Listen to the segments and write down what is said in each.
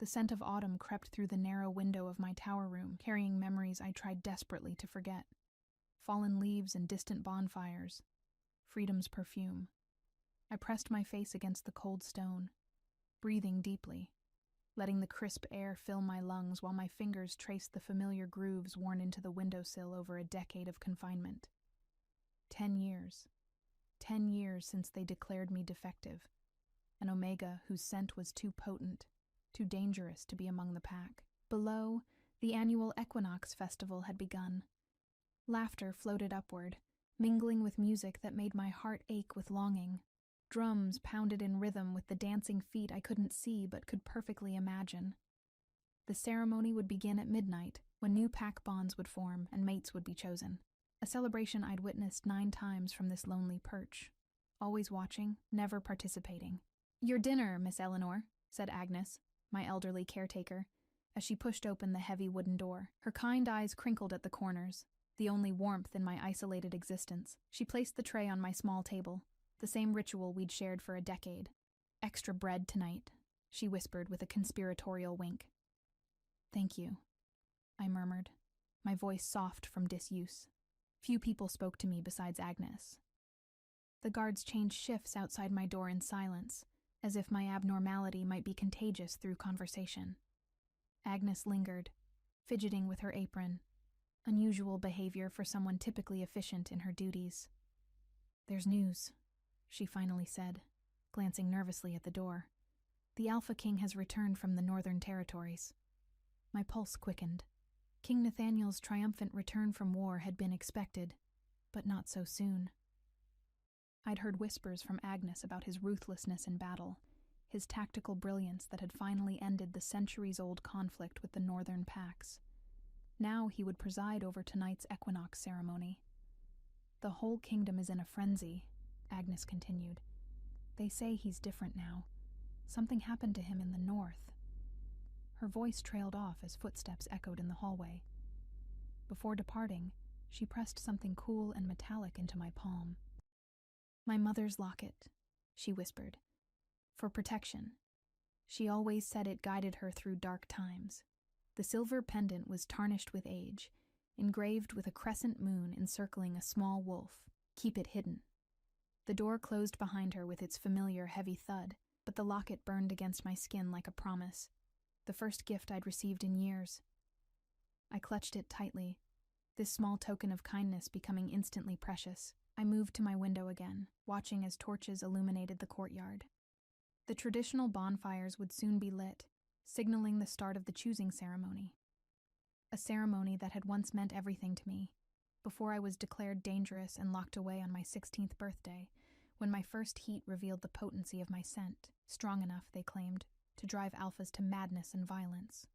The scent of autumn crept through the narrow window of my tower room, carrying memories I tried desperately to forget. Fallen leaves and distant bonfires. Freedom's perfume. I pressed my face against the cold stone, breathing deeply, letting the crisp air fill my lungs while my fingers traced the familiar grooves worn into the windowsill over a decade of confinement. 10 years. 10 years since they declared me defective. An omega whose scent was too potent, too dangerous to be among the pack. Below, the annual equinox festival had begun. Laughter floated upward, mingling with music that made my heart ache with longing. Drums pounded in rhythm with the dancing feet I couldn't see but could perfectly imagine. The ceremony would begin at midnight, when new pack bonds would form and mates would be chosen. A celebration I'd witnessed 9 times from this lonely perch. Always watching, never participating. "Your dinner, Miss Eleanor," said Agnes, my elderly caretaker, as she pushed open the heavy wooden door. Her kind eyes crinkled at the corners, the only warmth in my isolated existence. She placed the tray on my small table, the same ritual we'd shared for a decade. "Extra bread tonight," she whispered with a conspiratorial wink. "Thank you," I murmured, my voice soft from disuse. Few people spoke to me besides Agnes. The guards changed shifts outside my door in silence, as if my abnormality might be contagious through conversation. Agnes lingered, fidgeting with her apron, unusual behavior for someone typically efficient in her duties. "There's news," she finally said, glancing nervously at the door. "The Alpha King has returned from the Northern Territories." My pulse quickened. King Nathaniel's triumphant return from war had been expected, but not so soon. I'd heard whispers from Agnes about his ruthlessness in battle, his tactical brilliance that had finally ended the centuries-old conflict with the northern packs. Now he would preside over tonight's equinox ceremony. "The whole kingdom is in a frenzy," Agnes continued. "They say he's different now. Something happened to him in the north." Her voice trailed off as footsteps echoed in the hallway. Before departing, she pressed something cool and metallic into my palm. "My mother's locket," she whispered. "For protection. She always said it guided her through dark times." The silver pendant was tarnished with age, engraved with a crescent moon encircling a small wolf. "Keep it hidden." The door closed behind her with its familiar heavy thud, but the locket burned against my skin like a promise. The first gift I'd received in years. I clutched it tightly, this small token of kindness becoming instantly precious. I moved to my window again, watching as torches illuminated the courtyard. The traditional bonfires would soon be lit, signaling the start of the choosing ceremony. A ceremony that had once meant everything to me, before I was declared dangerous and locked away on my 16th birthday, when my first heat revealed the potency of my scent, strong enough, they claimed, to drive alphas to madness and violence.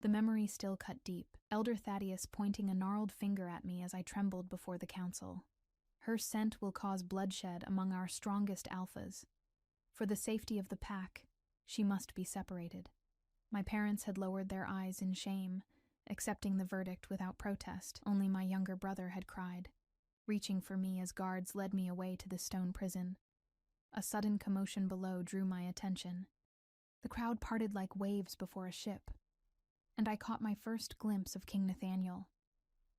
The memory still cut deep, Elder Thaddeus pointing a gnarled finger at me as I trembled before the council. "Her scent will cause bloodshed among our strongest alphas. For the safety of the pack, she must be separated." My parents had lowered their eyes in shame, accepting the verdict without protest. Only my younger brother had cried, reaching for me as guards led me away to the stone prison. A sudden commotion below drew my attention. The crowd parted like waves before a ship, and I caught my first glimpse of King Nathaniel.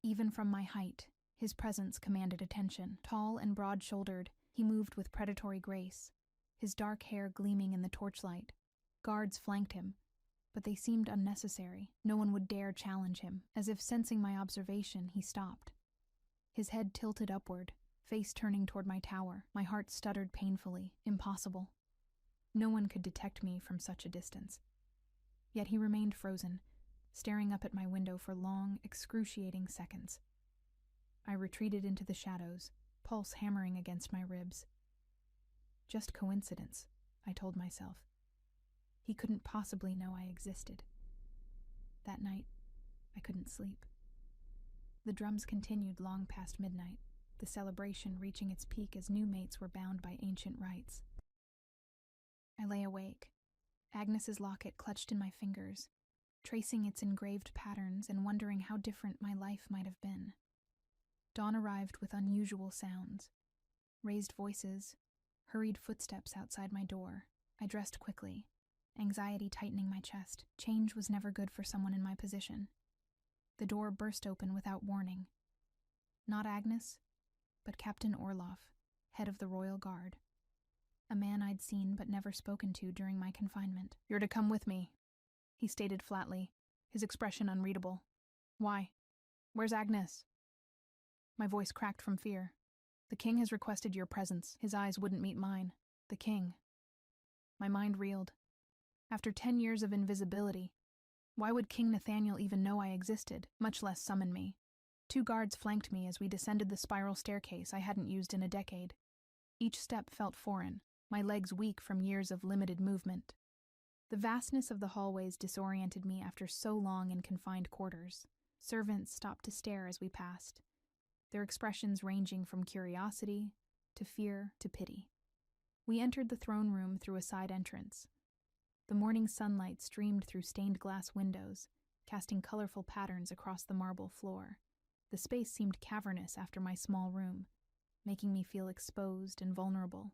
Even from my height, his presence commanded attention. Tall and broad-shouldered, he moved with predatory grace, his dark hair gleaming in the torchlight. Guards flanked him, but they seemed unnecessary. No one would dare challenge him. As if sensing my observation, he stopped. His head tilted upward, face turning toward my tower. My heart stuttered painfully. Impossible. No one could detect me from such a distance. Yet he remained frozen, staring up at my window for long, excruciating seconds. I retreated into the shadows, pulse hammering against my ribs. Just coincidence, I told myself. He couldn't possibly know I existed. That night, I couldn't sleep. The drums continued long past midnight, the celebration reaching its peak as new mates were bound by ancient rites. I lay awake, Agnes's locket clutched in my fingers, tracing its engraved patterns and wondering how different my life might have been. Dawn arrived with unusual sounds. Raised voices, hurried footsteps outside my door. I dressed quickly, anxiety tightening my chest. Change was never good for someone in my position. The door burst open without warning. Not Agnes, but Captain Orloff, head of the Royal Guard. A man I'd seen but never spoken to during my confinement. "You're to come with me," he stated flatly, his expression unreadable. "Why? Where's Agnes?" My voice cracked from fear. "The king has requested your presence." His eyes wouldn't meet mine. The king. My mind reeled. After 10 years of invisibility, why would King Nathaniel even know I existed, much less summon me? 2 guards flanked me as we descended the spiral staircase I hadn't used in a decade. Each step felt foreign, my legs weak from years of limited movement. The vastness of the hallways disoriented me after so long in confined quarters. Servants stopped to stare as we passed, their expressions ranging from curiosity to fear to pity. We entered the throne room through a side entrance. The morning sunlight streamed through stained glass windows, casting colorful patterns across the marble floor. The space seemed cavernous after my small room, making me feel exposed and vulnerable.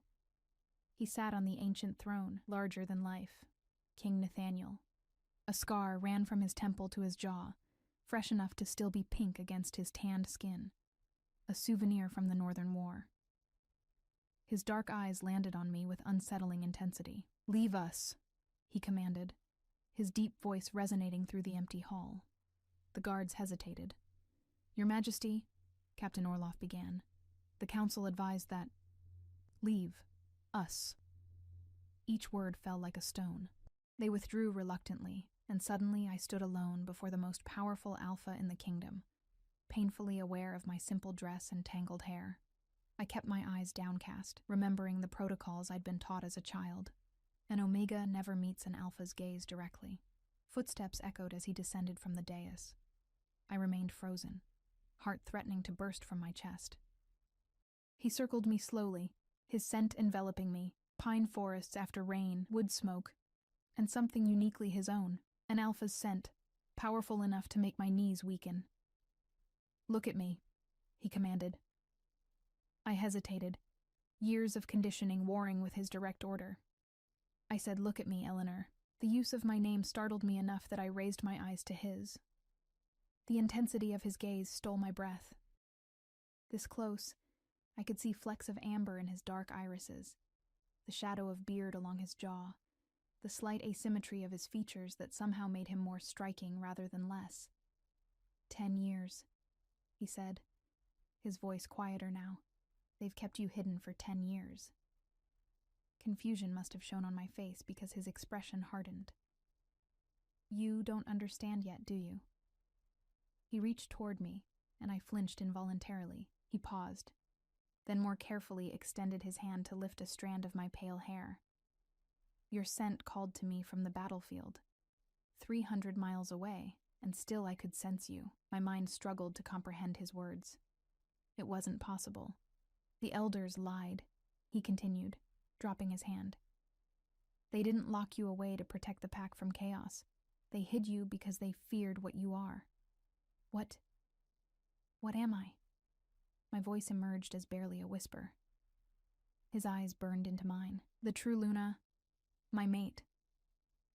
He sat on the ancient throne, larger than life, King Nathaniel. A scar ran from his temple to his jaw, fresh enough to still be pink against his tanned skin, a souvenir from the Northern War. His dark eyes landed on me with unsettling intensity. "Leave us," he commanded, his deep voice resonating through the empty hall. The guards hesitated. "Your Majesty," Captain Orloff began, "the council advised that—" "Leave. Us." Each word fell like a stone. They withdrew reluctantly, and suddenly I stood alone before the most powerful alpha in the kingdom, painfully aware of my simple dress and tangled hair. I kept my eyes downcast, remembering the protocols I'd been taught as a child. An Omega never meets an alpha's gaze directly. Footsteps echoed as he descended from the dais. I remained frozen, heart threatening to burst from my chest. He circled me slowly, his scent enveloping me, pine forests after rain, wood smoke, and something uniquely his own, an alpha's scent, powerful enough to make my knees weaken. "Look at me," he commanded. I hesitated, years of conditioning warring with his direct order. I said, "Look at me, Eleanor." The use of my name startled me enough that I raised my eyes to his. The intensity of his gaze stole my breath. This close, I could see flecks of amber in his dark irises, the shadow of beard along his jaw, the slight asymmetry of his features that somehow made him more striking rather than less. 10 years, he said, his voice quieter now. "They've kept you hidden for 10 years. Confusion must have shown on my face because his expression hardened. "You don't understand yet, do you?" He reached toward me, and I flinched involuntarily. He paused, then more carefully extended his hand to lift a strand of my pale hair. "Your scent called to me from the battlefield. 300 miles away, and still I could sense you." My mind struggled to comprehend his words. It wasn't possible. "The elders lied," he continued, dropping his hand. "They didn't lock you away to protect the pack from chaos. They hid you because they feared what you are." What am I?" My voice emerged as barely a whisper. His eyes burned into mine. "The true Luna, my mate."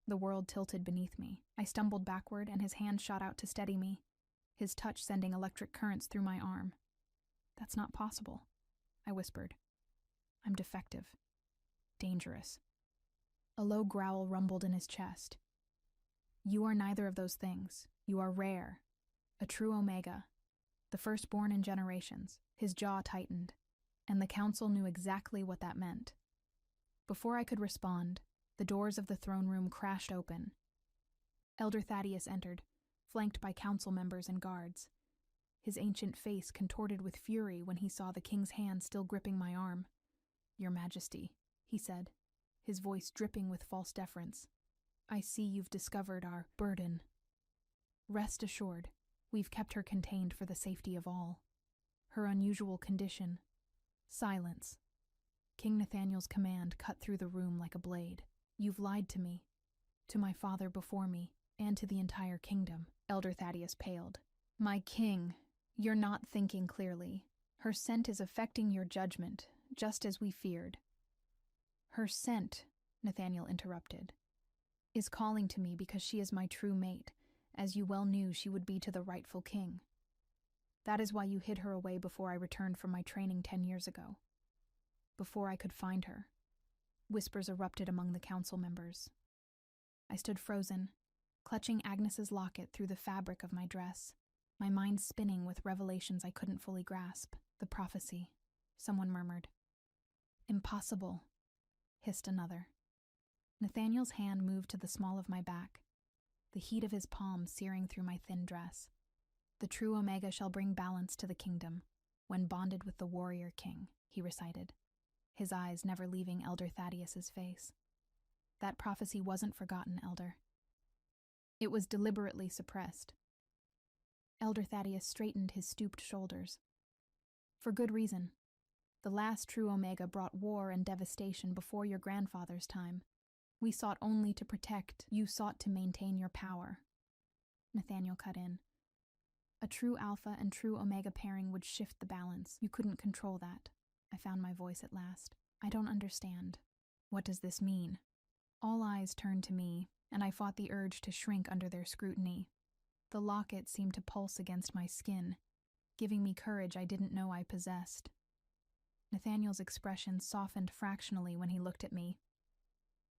The world tilted beneath me. I stumbled backward, and his hand shot out to steady me, his touch sending electric currents through my arm. "That's not possible," I whispered. "I'm defective. Dangerous." A low growl rumbled in his chest. "You are neither of those things. You are rare. A true Omega. The firstborn in generations." His jaw tightened, and the council knew exactly what that meant. Before I could respond, the doors of the throne room crashed open. Elder Thaddeus entered, flanked by council members and guards. His ancient face contorted with fury when he saw the king's hand still gripping my arm. "Your Majesty," he said, his voice dripping with false deference, "I see you've discovered our burden. Rest assured, we've kept her contained for the safety of all. Her unusual condition—" Silence. King Nathaniel's command cut through the room like a blade. "You've lied to me, to my father before me, and to the entire kingdom." Elder Thaddeus paled. "My king, you're not thinking clearly. Her scent is affecting your judgment, just as we feared." "Her scent," Nathaniel interrupted. is calling to me because she is my true mate, as you well knew she would be to the rightful king. That is why you hid her away before I returned from my training 10 years ago. Before I could find her. Whispers erupted among the council members. I stood frozen, clutching Agnes's locket through the fabric of my dress, my mind spinning with revelations I couldn't fully grasp. The prophecy, someone murmured. Impossible, hissed another. Nathaniel's hand moved to the small of my back, the heat of his palm searing through my thin dress. The true Omega shall bring balance to the kingdom, when bonded with the warrior king, he recited, his eyes never leaving Elder Thaddeus's face. That prophecy wasn't forgotten, Elder. It was deliberately suppressed. Elder Thaddeus straightened his stooped shoulders. For good reason. The last true Omega brought war and devastation before your grandfather's time. We sought only to protect, you sought to maintain your power. Nathaniel cut in. A true Alpha and true Omega pairing would shift the balance. You couldn't control that. I found my voice at last. I don't understand. What does this mean? All eyes turned to me, and I fought the urge to shrink under their scrutiny. The locket seemed to pulse against my skin, giving me courage I didn't know I possessed. Nathaniel's expression softened fractionally when he looked at me.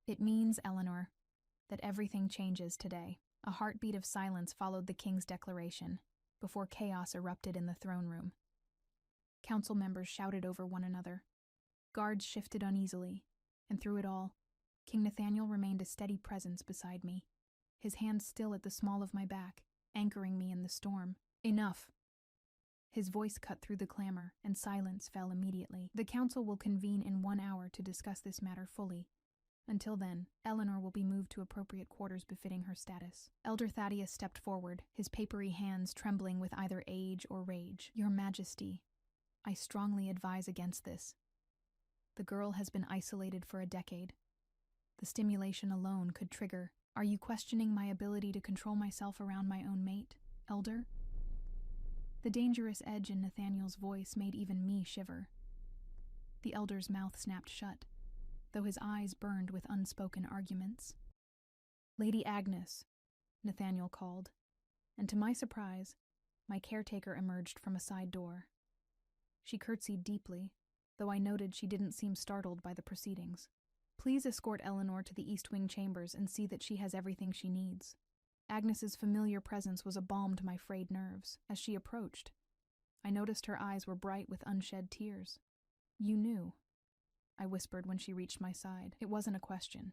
It means, Eleanor, that everything changes today. A heartbeat of silence followed the king's declaration, before chaos erupted in the throne room. Council members shouted over one another. Guards shifted uneasily, and through it all, King Nathaniel remained a steady presence beside me, his hand still at the small of my back, anchoring me in the storm. Enough! His voice cut through the clamor, and silence fell immediately. The council will convene in 1 hour to discuss this matter fully. Until then, Eleanor will be moved to appropriate quarters befitting her status. Elder Thaddeus stepped forward, his papery hands trembling with either age or rage. Your Majesty, I strongly advise against this. The girl has been isolated for a decade. The stimulation alone could trigger. Are you questioning my ability to control myself around my own mate, Elder? The dangerous edge in Nathaniel's voice made even me shiver. The Elder's mouth snapped shut, though his eyes burned with unspoken arguments. Lady Agnes, Nathaniel called, and to my surprise, my caretaker emerged from a side door. She curtsied deeply, though I noted she didn't seem startled by the proceedings. Please escort Eleanor to the East Wing chambers and see that she has everything she needs. Agnes's familiar presence was a balm to my frayed nerves. As she approached, I noticed her eyes were bright with unshed tears. You knew, I whispered when she reached my side. It wasn't a question.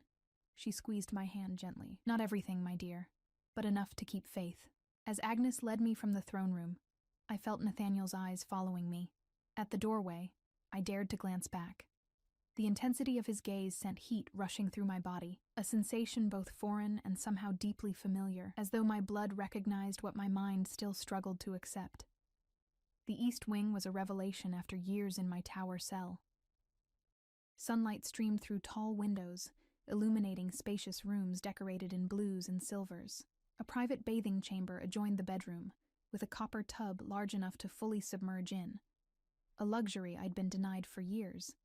She squeezed my hand gently. Not everything, my dear, but enough to keep faith. As Agnes led me from the throne room, I felt Nathaniel's eyes following me. At the doorway, I dared to glance back. The intensity of his gaze sent heat rushing through my body, a sensation both foreign and somehow deeply familiar, as though my blood recognized what my mind still struggled to accept. The East Wing was a revelation after years in my tower cell. Sunlight streamed through tall windows, illuminating spacious rooms decorated in blues and silvers. A private bathing chamber adjoined the bedroom, with a copper tub large enough to fully submerge in. A luxury I'd been denied for years,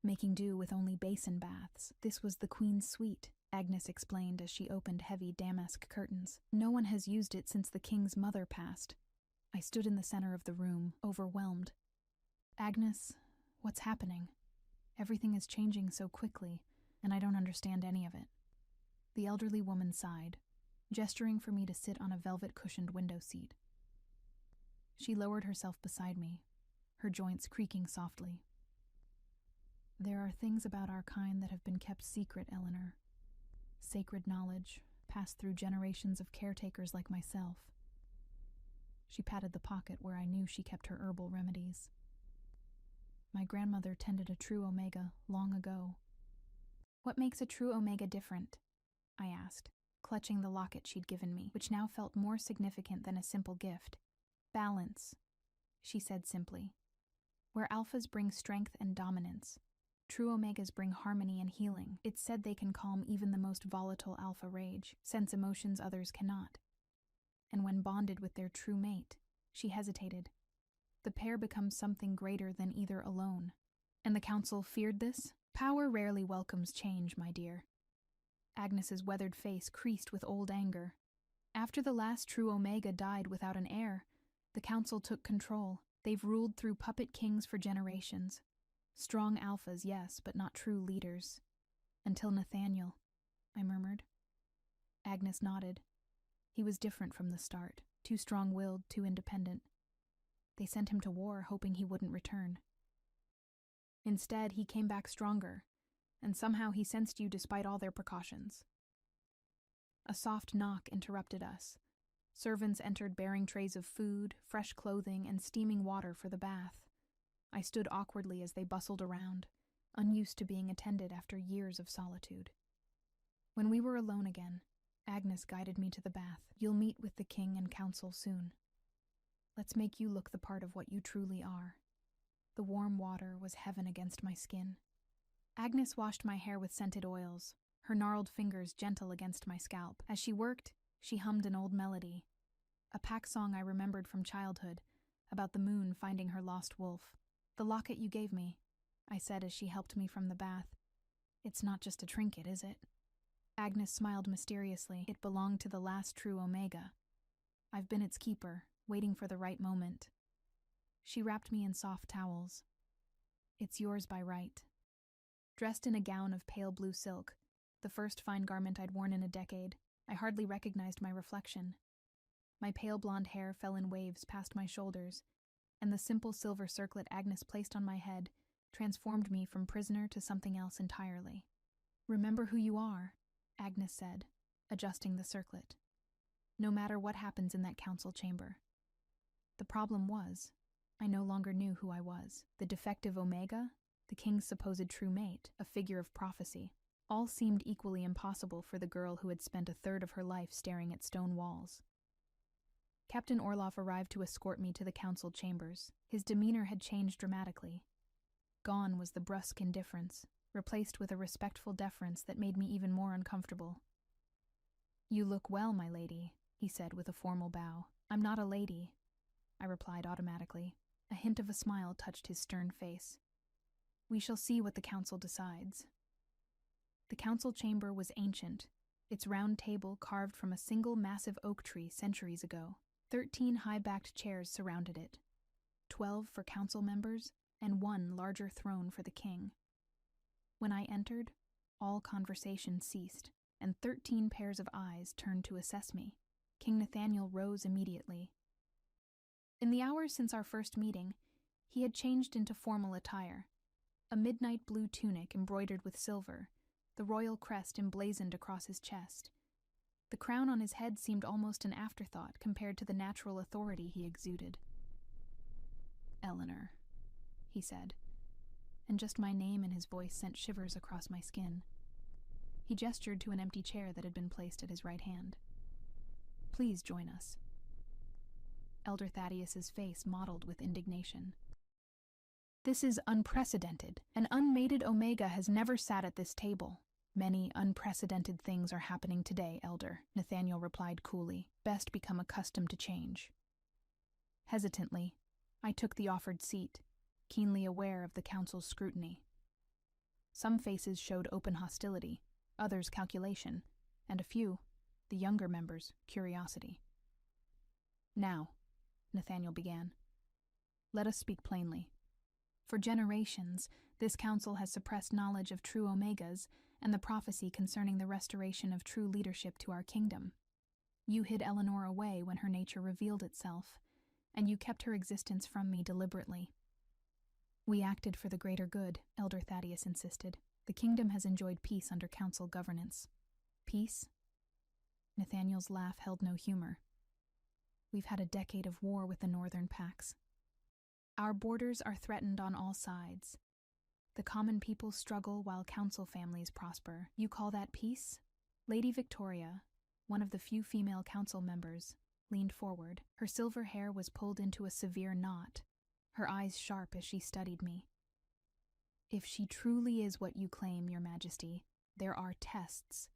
making do with only basin baths. This was the Queen's suite, Agnes explained as she opened heavy damask curtains. No one has used it since the king's mother passed. I stood in the center of the room, overwhelmed. Agnes, what's happening? Everything is changing so quickly, and I don't understand any of it. The elderly woman sighed, gesturing for me to sit on a velvet-cushioned window seat. She lowered herself beside me, her joints creaking softly. There are things about our kind that have been kept secret, Eleanor. Sacred knowledge, passed through generations of caretakers like myself. She patted the pocket where I knew she kept her herbal remedies. My grandmother tended a true Omega long ago. What makes a true Omega different? I asked, clutching the locket she'd given me, which now felt more significant than a simple gift. Balance, she said simply. Where alphas bring strength and dominance, true Omegas bring harmony and healing. It's said they can calm even the most volatile alpha rage, sense emotions others cannot. And when bonded with their true mate, she hesitated. The pair becomes something greater than either alone. And the council feared this? Power rarely welcomes change, my dear. Agnes's weathered face creased with old anger. After the last true Omega died without an heir, the council took control. They've ruled through puppet kings for generations. Strong alphas, yes, but not true leaders. Until Nathaniel, I murmured. Agnes nodded. He was different from the start, too strong-willed, too independent. They sent him to war, hoping he wouldn't return. Instead, he came back stronger, and somehow he sensed you despite all their precautions. A soft knock interrupted us. Servants entered bearing trays of food, fresh clothing, and steaming water for the bath. I stood awkwardly as they bustled around, unused to being attended after years of solitude. When we were alone again, Agnes guided me to the bath. You'll meet with the king and council soon. Let's make you look the part of what you truly are. The warm water was heaven against my skin. Agnes washed my hair with scented oils, her gnarled fingers gentle against my scalp. As she worked, she hummed an old melody, a pack song I remembered from childhood, about the moon finding her lost wolf. The locket you gave me, I said as she helped me from the bath. It's not just a trinket, is it? Agnes smiled mysteriously. It belonged to the last true Omega. I've been its keeper, waiting for the right moment. She wrapped me in soft towels. It's yours by right. Dressed in a gown of pale blue silk, the first fine garment I'd worn in a decade, I hardly recognized my reflection. My pale blonde hair fell in waves past my shoulders, and the simple silver circlet Agnes placed on my head transformed me from prisoner to something else entirely. Remember who you are, Agnes said, adjusting the circlet. No matter what happens in that council chamber. The problem was, I no longer knew who I was. The defective Omega, the king's supposed true mate, a figure of prophecy. All seemed equally impossible for the girl who had spent a third of her life staring at stone walls. Captain Orloff arrived to escort me to the council chambers. His demeanor had changed dramatically. Gone was the brusque indifference, replaced with a respectful deference that made me even more uncomfortable. You look well, my lady, he said with a formal bow. I'm not a lady, I replied automatically. A hint of a smile touched his stern face. We shall see what the council decides. The council chamber was ancient, its round table carved from a single massive oak tree centuries ago. 13 high-backed chairs surrounded it, 12 for council members, and 1 larger throne for the king. When I entered, all conversation ceased, and 13 pairs of eyes turned to assess me. King Nathaniel rose immediately. In the hours since our first meeting, he had changed into formal attire, a midnight blue tunic embroidered with silver, the royal crest emblazoned across his chest. The crown on his head seemed almost an afterthought compared to the natural authority he exuded. Eleanor, he said, and just my name in his voice sent shivers across my skin. He gestured to an empty chair that had been placed at his right hand. Please join us. Elder Thaddeus's face mottled with indignation. This is unprecedented. An unmated Omega has never sat at this table. Many unprecedented things are happening today, Elder, Nathaniel replied coolly. Best become accustomed to change. Hesitantly, I took the offered seat, keenly aware of the council's scrutiny. Some faces showed open hostility, others calculation, and a few, the younger members, curiosity. Now, Nathaniel began, let us speak plainly. For generations, this council has suppressed knowledge of true Omegas and the prophecy concerning the restoration of true leadership to our kingdom. You hid Eleanor away when her nature revealed itself, and you kept her existence from me deliberately. We acted for the greater good, Elder Thaddeus insisted. The kingdom has enjoyed peace under council governance. Peace? Nathaniel's laugh held no humor. We've had a decade of war with the northern packs. Our borders are threatened on all sides. The common people struggle while council families prosper. You call that peace? Lady Victoria, one of the few female council members, leaned forward. Her silver hair was pulled into a severe knot, her eyes sharp as she studied me. If she truly is what you claim, Your Majesty, there are tests,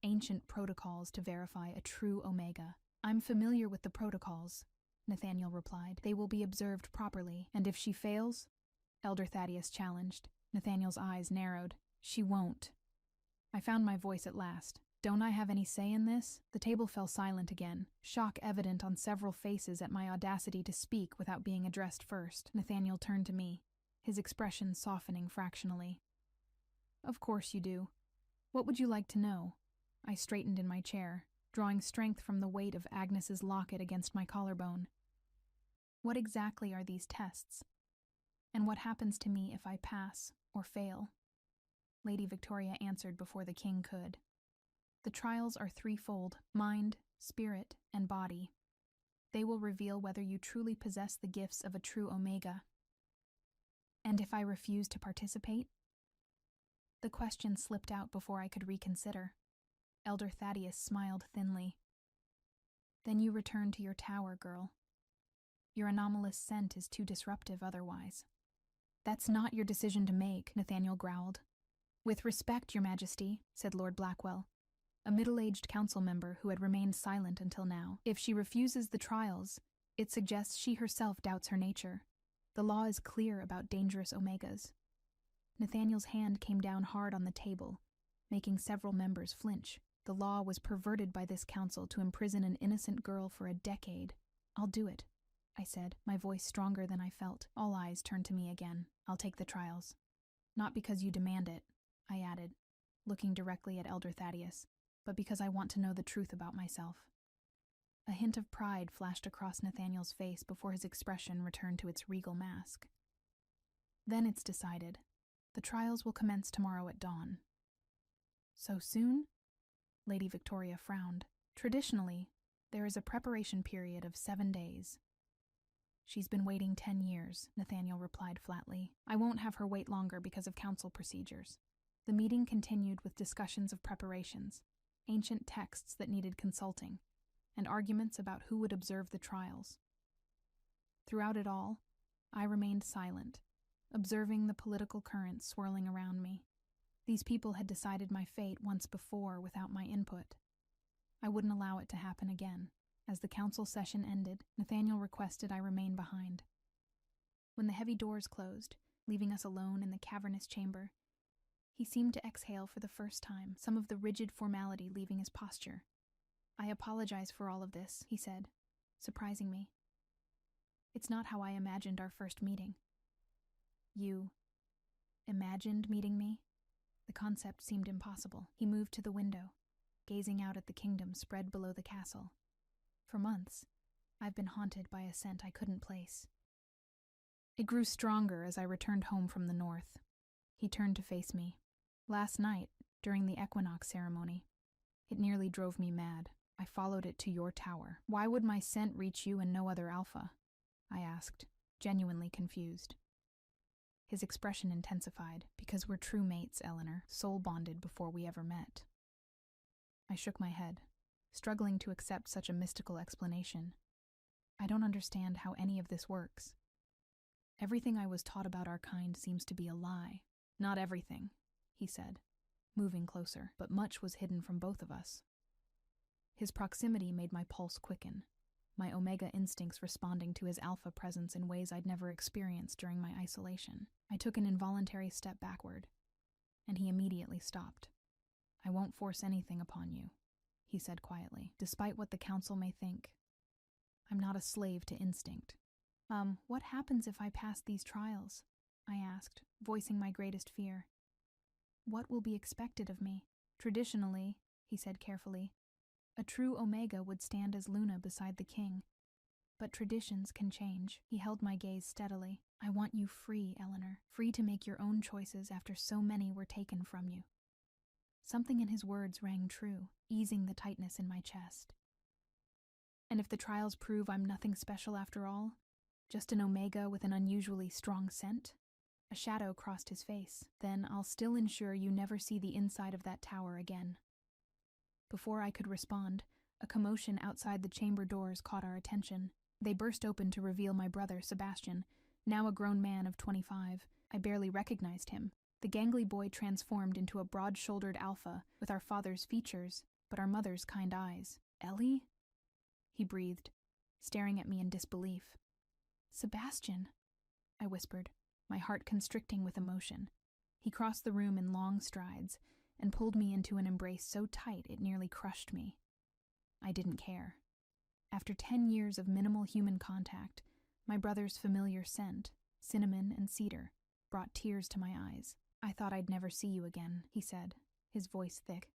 ancient protocols to verify a true Omega. I'm familiar with the protocols, Nathaniel replied. They will be observed properly, and if she fails, Elder Thaddeus challenged. Nathaniel's eyes narrowed. She won't. I found my voice at last. Don't I have any say in this? The table fell silent again, shock evident on several faces at my audacity to speak without being addressed first. Nathaniel turned to me, his expression softening fractionally. Of course you do. What would you like to know? I straightened in my chair, drawing strength from the weight of Agnes's locket against my collarbone. What exactly are these tests? And what happens to me if I pass or fail? Lady Victoria answered before the king could. The trials are threefold: mind, spirit, and body. They will reveal whether you truly possess the gifts of a true Omega. And if I refuse to participate? The question slipped out before I could reconsider. Elder Thaddeus smiled thinly. Then you return to your tower, girl. Your anomalous scent is too disruptive otherwise. That's not your decision to make, Nathaniel growled. With respect, Your Majesty, said Lord Blackwell, a middle-aged council member who had remained silent until now. If she refuses the trials, it suggests she herself doubts her nature. The law is clear about dangerous Omegas. Nathaniel's hand came down hard on the table, making several members flinch. The law was perverted by this council to imprison an innocent girl for a decade. I'll do it, I said, my voice stronger than I felt. All eyes turned to me again. I'll take the trials. Not because you demand it, I added, looking directly at Elder Thaddeus, but because I want to know the truth about myself. A hint of pride flashed across Nathaniel's face before his expression returned to its regal mask. Then it's decided. The trials will commence tomorrow at dawn. So soon? Lady Victoria frowned. Traditionally, there is a preparation period of 7 days. She's been waiting 10 years, Nathaniel replied flatly. I won't have her wait longer because of council procedures. The meeting continued with discussions of preparations, ancient texts that needed consulting, and arguments about who would observe the trials. Throughout it all, I remained silent, observing the political currents swirling around me. These people had decided my fate once before without my input. I wouldn't allow it to happen again. As the council session ended, Nathaniel requested I remain behind. When the heavy doors closed, leaving us alone in the cavernous chamber, he seemed to exhale for the first time, some of the rigid formality leaving his posture. I apologize for all of this, he said, surprising me. It's not how I imagined our first meeting. You imagined meeting me? The concept seemed impossible. He moved to the window, gazing out at the kingdom spread below the castle. For months, I've been haunted by a scent I couldn't place. It grew stronger as I returned home from the north. He turned to face me. Last night, during the equinox ceremony, it nearly drove me mad. I followed it to your tower. Why would my scent reach you and no other alpha? I asked, genuinely confused. His expression intensified. Because we're true mates, Eleanor, soul-bonded before we ever met. I shook my head, struggling to accept such a mystical explanation. I don't understand how any of this works. Everything I was taught about our kind seems to be a lie. Not everything, he said, moving closer, but much was hidden from both of us. His proximity made my pulse quicken, my Omega instincts responding to his alpha presence in ways I'd never experienced during my isolation. I took an involuntary step backward, and he immediately stopped. I won't force anything upon you, he said quietly, despite what the council may think. I'm not a slave to instinct. What happens if I pass these trials? I asked, voicing my greatest fear. What will be expected of me? Traditionally, he said carefully, a true Omega would stand as Luna beside the king. But traditions can change. He held my gaze steadily. I want you free, Eleanor, free to make your own choices after so many were taken from you. Something in his words rang true, easing the tightness in my chest. And if the trials prove I'm nothing special after all, just an Omega with an unusually strong scent? A shadow crossed his face. Then I'll still ensure you never see the inside of that tower again. Before I could respond, a commotion outside the chamber doors caught our attention. They burst open to reveal my brother, Sebastian, now a grown man of 25. I barely recognized him. The gangly boy transformed into a broad-shouldered alpha with our father's features, but our mother's kind eyes. Ellie? He breathed, staring at me in disbelief. Sebastian, I whispered, my heart constricting with emotion. He crossed the room in long strides, and pulled me into an embrace so tight it nearly crushed me. I didn't care. After 10 years of minimal human contact, my brother's familiar scent, cinnamon and cedar, brought tears to my eyes. "I thought I'd never see you again," he said, his voice thick.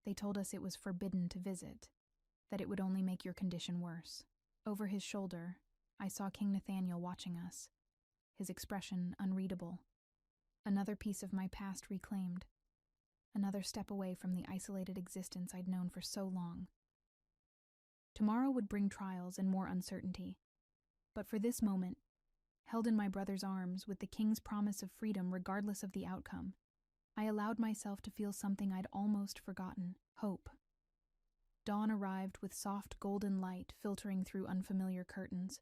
"They told us it was forbidden to visit, that it would only make your condition worse." Over his shoulder, I saw King Nathaniel watching us, his expression unreadable. Another piece of my past reclaimed. Another step away from the isolated existence I'd known for so long. Tomorrow would bring trials and more uncertainty. But for this moment, held in my brother's arms with the king's promise of freedom regardless of the outcome, I allowed myself to feel something I'd almost forgotten: hope. Dawn arrived with soft golden light filtering through unfamiliar curtains.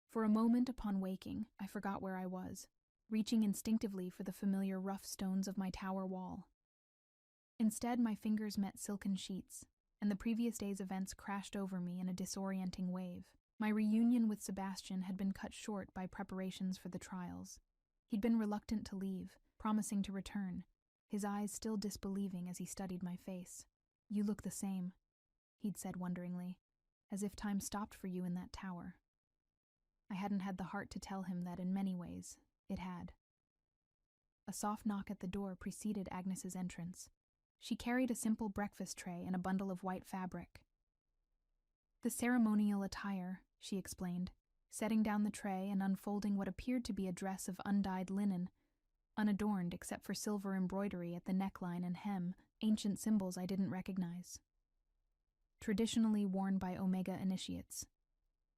For a moment upon waking, I forgot where I was, reaching instinctively for the familiar rough stones of my tower wall. Instead, my fingers met silken sheets, and the previous day's events crashed over me in a disorienting wave. My reunion with Sebastian had been cut short by preparations for the trials. He'd been reluctant to leave, promising to return, his eyes still disbelieving as he studied my face. "You look the same," he'd said wonderingly, "as if time stopped for you in that tower." I hadn't had the heart to tell him that in many ways, it had. A soft knock at the door preceded Agnes's entrance. She carried a simple breakfast tray and a bundle of white fabric. "The ceremonial attire," she explained, setting down the tray and unfolding what appeared to be a dress of undyed linen, unadorned except for silver embroidery at the neckline and hem, ancient symbols I didn't recognize. Traditionally worn by Omega initiates.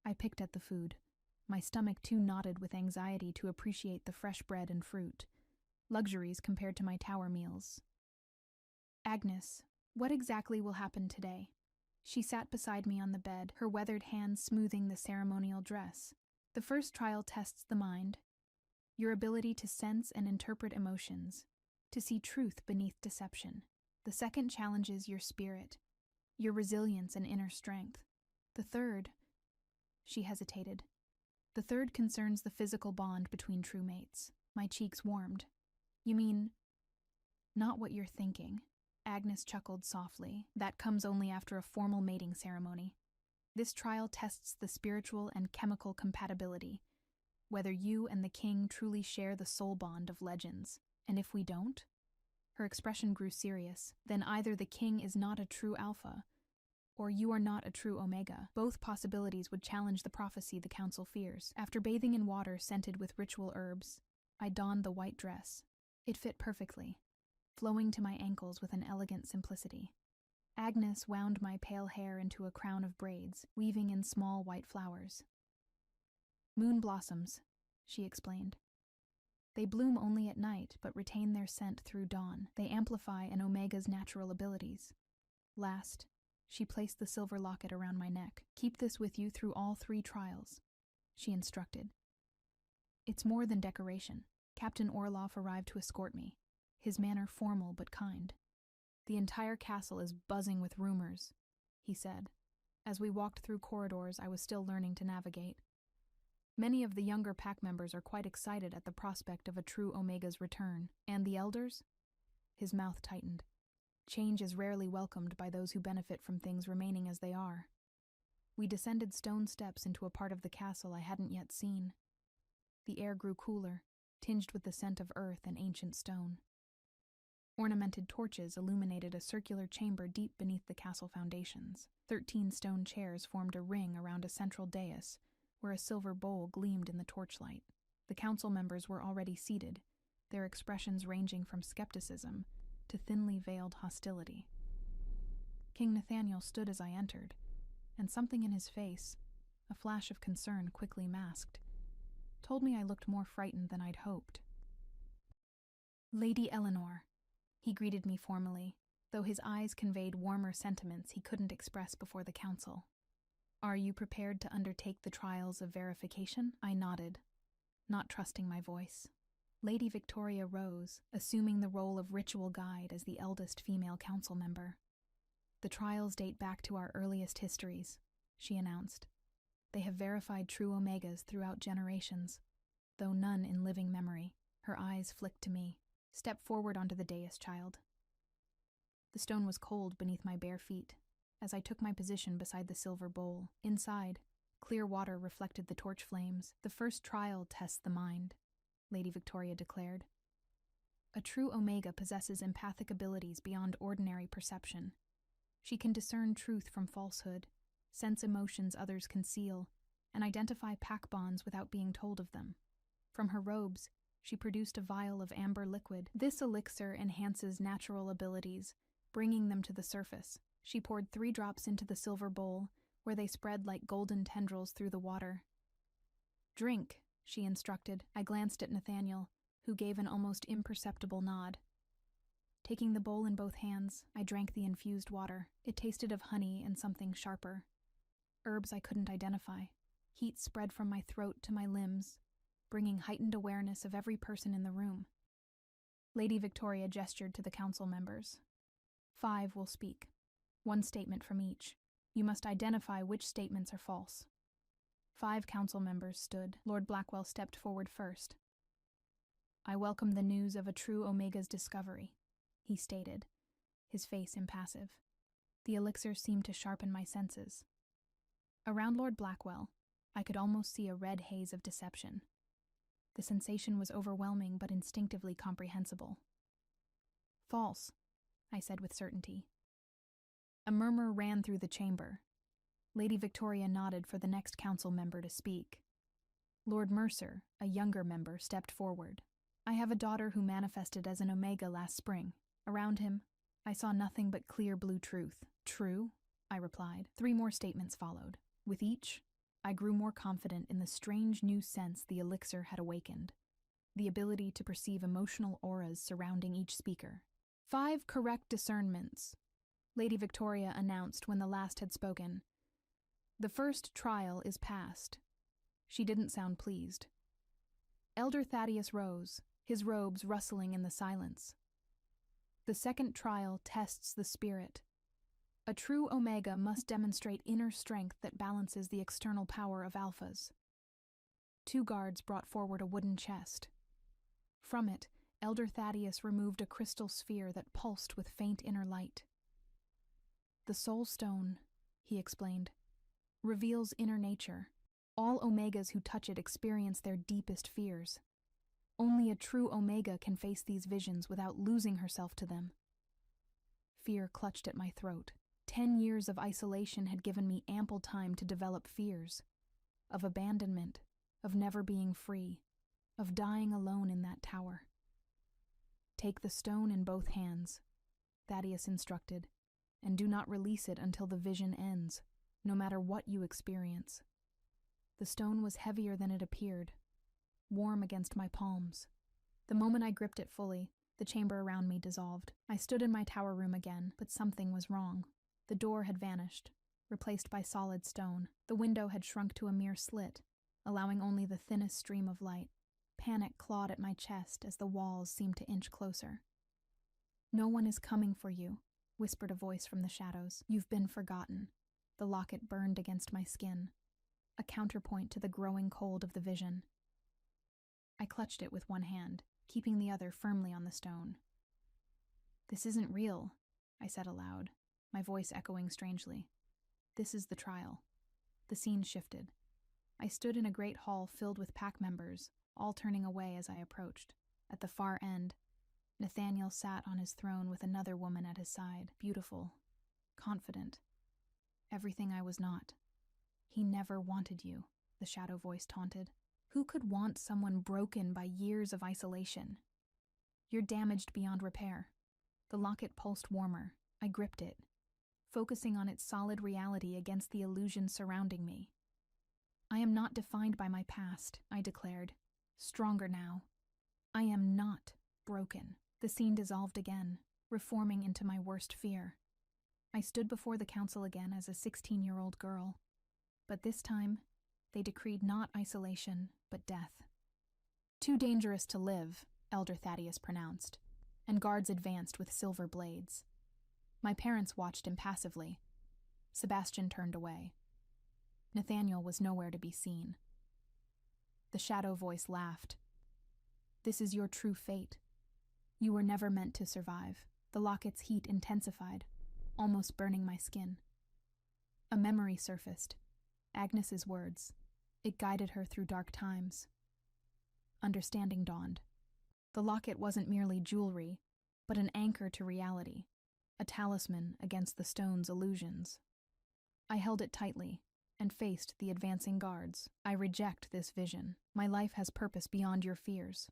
I picked at the food, my stomach too knotted with anxiety to appreciate the fresh bread and fruit, luxuries compared to my tower meals. "Agnes, what exactly will happen today?" She sat beside me on the bed, her weathered hands smoothing the ceremonial dress. "The first trial tests the mind, your ability to sense and interpret emotions, to see truth beneath deception. The second challenges your spirit, your resilience and inner strength. The third," she hesitated, "the third concerns the physical bond between true mates." My cheeks warmed. "You mean, not what you're thinking." Agnes chuckled softly. "That comes only after a formal mating ceremony. This trial tests the spiritual and chemical compatibility, whether you and the king truly share the soul bond of legends. And if we don't?" Her expression grew serious. "Then either the king is not a true alpha, or you are not a true omega. Both possibilities would challenge the prophecy the council fears." After bathing in water scented with ritual herbs, I donned the white dress. It fit perfectly, flowing to my ankles with an elegant simplicity. Agnes wound my pale hair into a crown of braids, weaving in small white flowers. "Moon blossoms," she explained. "They bloom only at night, but retain their scent through dawn. They amplify an omega's natural abilities." Last, she placed the silver locket around my neck. "Keep this with you through all 3 trials," she instructed. "It's more than decoration." Captain Orloff arrived to escort me, his manner formal but kind. "The entire castle is buzzing with rumors," he said. As we walked through corridors I was still learning to navigate. "Many of the younger pack members are quite excited at the prospect of a true Omega's return. And the elders?" His mouth tightened. "Change is rarely welcomed by those who benefit from things remaining as they are." We descended stone steps into a part of the castle I hadn't yet seen. The air grew cooler, tinged with the scent of earth and ancient stone. Ornamented torches illuminated a circular chamber deep beneath the castle foundations. 13 stone chairs formed a ring around a central dais, where a silver bowl gleamed in the torchlight. The council members were already seated, their expressions ranging from skepticism to thinly veiled hostility. King Nathaniel stood as I entered, and something in his face, a flash of concern quickly masked, told me I looked more frightened than I'd hoped. "Lady Eleanor," he greeted me formally, though his eyes conveyed warmer sentiments he couldn't express before the council. "Are you prepared to undertake the trials of verification?" I nodded, not trusting my voice. Lady Victoria rose, assuming the role of ritual guide as the eldest female council member. "The trials date back to our earliest histories," she announced. "They have verified true Omegas throughout generations, though none in living memory." Her eyes flicked to me. "Step forward onto the dais, child." The stone was cold beneath my bare feet, as I took my position beside the silver bowl. Inside, clear water reflected the torch flames. "The first trial tests the mind," Lady Victoria declared. "A true Omega possesses empathic abilities beyond ordinary perception. She can discern truth from falsehood, sense emotions others conceal, and identify pack bonds without being told of them. From her robes, she produced a vial of amber liquid. This elixir enhances natural abilities, bringing them to the surface. She poured 3 drops into the silver bowl, where they spread like golden tendrils through the water. "Drink," she instructed. I glanced at Nathaniel, who gave an almost imperceptible nod. Taking the bowl in both hands, I drank the infused water. It tasted of honey and something sharper. Herbs I couldn't identify. Heat spread from my throat to my limbs, bringing heightened awareness of every person in the room. Lady Victoria gestured to the council members. 5 will speak. 1 statement from each. You must identify which statements are false. 5 council members stood. Lord Blackwell stepped forward first. "I welcome the news of a true Omega's discovery," he stated, his face impassive. The elixir seemed to sharpen my senses. Around Lord Blackwell, I could almost see a red haze of deception. The sensation was overwhelming but instinctively comprehensible. "False," I said with certainty. A murmur ran through the chamber. Lady Victoria nodded for the next council member to speak. Lord Mercer, a younger member, stepped forward. "I have a daughter who manifested as an Omega last spring. Around him, I saw nothing but clear blue truth." "True," I replied. 3 more statements followed. With each, I grew more confident in the strange new sense the elixir had awakened, the ability to perceive emotional auras surrounding each speaker. 5 correct discernments," Lady Victoria announced when the last had spoken. "The first trial is passed." She didn't sound pleased. Elder Thaddeus rose, his robes rustling in the silence. "The second trial tests the spirit. A true Omega must demonstrate inner strength that balances the external power of alphas." 2 guards brought forward a wooden chest. From it, Elder Thaddeus removed a crystal sphere that pulsed with faint inner light. "The soul stone," he explained, "reveals inner nature. All Omegas who touch it experience their deepest fears. Only a true Omega can face these visions without losing herself to them." Fear clutched at my throat. 10 years of isolation had given me ample time to develop fears. Of abandonment, of never being free, of dying alone in that tower. "Take the stone in both hands," Thaddeus instructed, "and do not release it until the vision ends, no matter what you experience." The stone was heavier than it appeared, warm against my palms. The moment I gripped it fully, the chamber around me dissolved. I stood in my tower room again, but something was wrong. The door had vanished, replaced by solid stone. The window had shrunk to a mere slit, allowing only the thinnest stream of light. Panic clawed at my chest as the walls seemed to inch closer. "No one is coming for you," whispered a voice from the shadows. "You've been forgotten." The locket burned against my skin, a counterpoint to the growing cold of the vision. I clutched it with one hand, keeping the other firmly on the stone. "This isn't real," I said aloud, my voice echoing strangely. "This is the trial." The scene shifted. I stood in a great hall filled with pack members, all turning away as I approached. At the far end, Nathaniel sat on his throne with another woman at his side, beautiful, confident, everything I was not. "He never wanted you," the shadow voice taunted. "Who could want someone broken by years of isolation? You're damaged beyond repair." The locket pulsed warmer. I gripped it, focusing on its solid reality against the illusion surrounding me. "I am not defined by my past," I declared, stronger now. "I am not broken." The scene dissolved again, reforming into my worst fear. I stood before the council again as a 16-year-old girl. But this time, they decreed not isolation, but death. "Too dangerous to live," Elder Thaddeus pronounced, and guards advanced with silver blades. My parents watched impassively. Sebastian turned away. Nathaniel was nowhere to be seen. The shadow voice laughed. "This is your true fate. You were never meant to survive." The locket's heat intensified, almost burning my skin. A memory surfaced. Agnes's words. It guided her through dark times. Understanding dawned. The locket wasn't merely jewelry, but an anchor to reality, a talisman against the stone's illusions. I held it tightly and faced the advancing guards. I reject this vision. My life has purpose beyond your fears.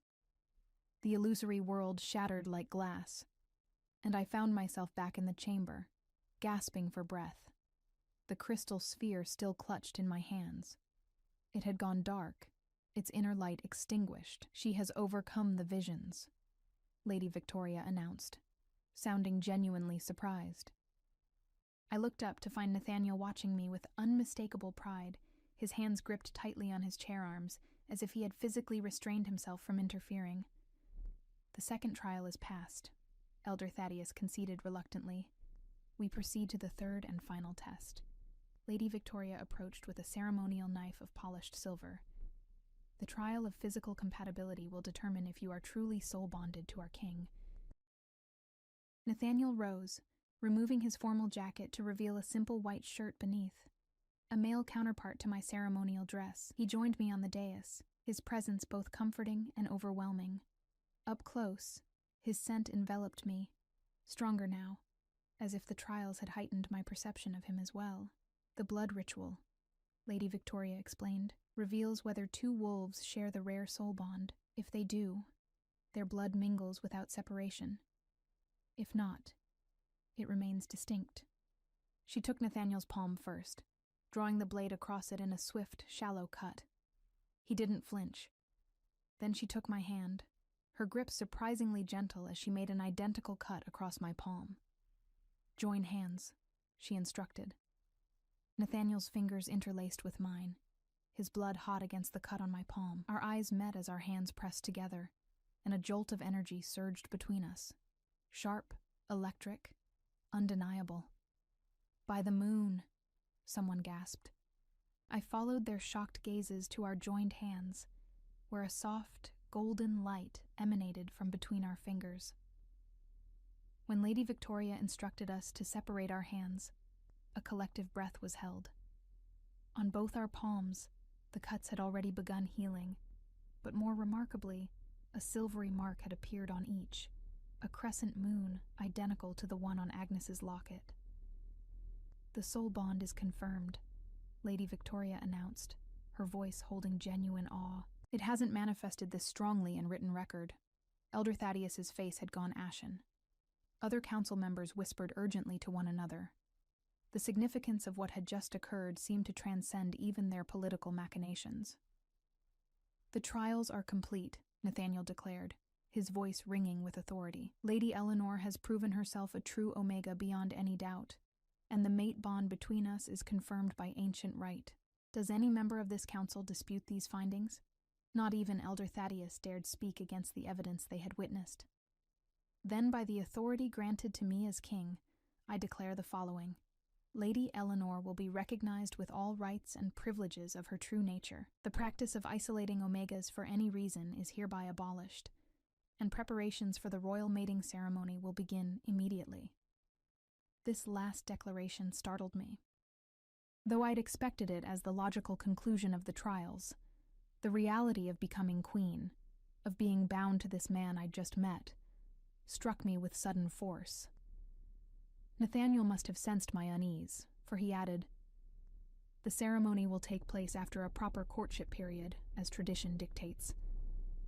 The illusory world shattered like glass, and I found myself back in the chamber, gasping for breath. The crystal sphere still clutched in my hands. It had gone dark, its inner light extinguished. She has overcome the visions, Lady Victoria announced, sounding genuinely surprised. I looked up to find Nathaniel watching me with unmistakable pride, his hands gripped tightly on his chair arms, as if he had physically restrained himself from interfering. The second trial is past, Elder Thaddeus conceded reluctantly. We proceed to the third and final test. Lady Victoria approached with a ceremonial knife of polished silver. The trial of physical compatibility will determine if you are truly soul-bonded to our king. Nathaniel rose, removing his formal jacket to reveal a simple white shirt beneath, a male counterpart to my ceremonial dress. He joined me on the dais, his presence both comforting and overwhelming. Up close, his scent enveloped me, stronger now, as if the trials had heightened my perception of him as well. The blood ritual, Lady Victoria explained, reveals whether two wolves share the rare soul bond. If they do, their blood mingles without separation. If not, it remains distinct. She took Nathaniel's palm first, drawing the blade across it in a swift, shallow cut. He didn't flinch. Then she took my hand, her grip surprisingly gentle as she made an identical cut across my palm. Join hands, she instructed. Nathaniel's fingers interlaced with mine, his blood hot against the cut on my palm. Our eyes met as our hands pressed together, and a jolt of energy surged between us. Sharp, electric, undeniable. By the moon, someone gasped. I followed their shocked gazes to our joined hands, where a soft, golden light emanated from between our fingers. When Lady Victoria instructed us to separate our hands, a collective breath was held. On both our palms, the cuts had already begun healing, but more remarkably, a silvery mark had appeared on each, a crescent moon identical to the one on Agnes's locket. The soul bond is confirmed, Lady Victoria announced, her voice holding genuine awe. It hasn't manifested this strongly in written record. Elder Thaddeus's face had gone ashen. Other council members whispered urgently to one another. The significance of what had just occurred seemed to transcend even their political machinations. The trials are complete, Nathaniel declared, his voice ringing with authority. Lady Eleanor has proven herself a true Omega beyond any doubt, and the mate bond between us is confirmed by ancient right. Does any member of this council dispute these findings? Not even Elder Thaddeus dared speak against the evidence they had witnessed. Then, by the authority granted to me as king, I declare the following. Lady Eleanor will be recognized with all rights and privileges of her true nature. The practice of isolating Omegas for any reason is hereby abolished, and preparations for the royal mating ceremony will begin immediately. This last declaration startled me. Though I'd expected it as the logical conclusion of the trials, the reality of becoming queen, of being bound to this man I'd just met, struck me with sudden force. Nathaniel must have sensed my unease, for he added, "The ceremony will take place after a proper courtship period, as tradition dictates.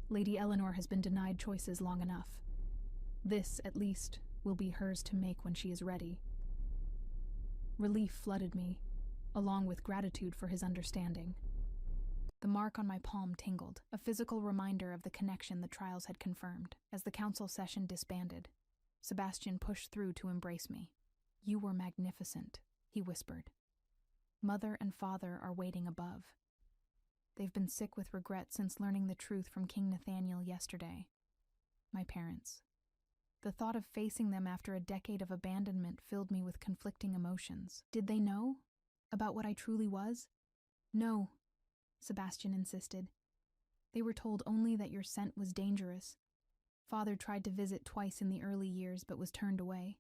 Lady Eleanor has been denied choices long enough. This, at least, will be hers to make when she is ready." Relief flooded me, along with gratitude for his understanding. The mark on my palm tingled, a physical reminder of the connection the trials had confirmed. As the council session disbanded, Sebastian pushed through to embrace me. "You were magnificent," he whispered. "Mother and father are waiting above. They've been sick with regret since learning the truth from King Nathaniel yesterday. My parents. The thought of facing them after a decade of abandonment filled me with conflicting emotions. Did they know about what I truly was?" "No," Sebastian insisted. "They were told only that your scent was dangerous, Father tried to visit twice in the early years but was turned away.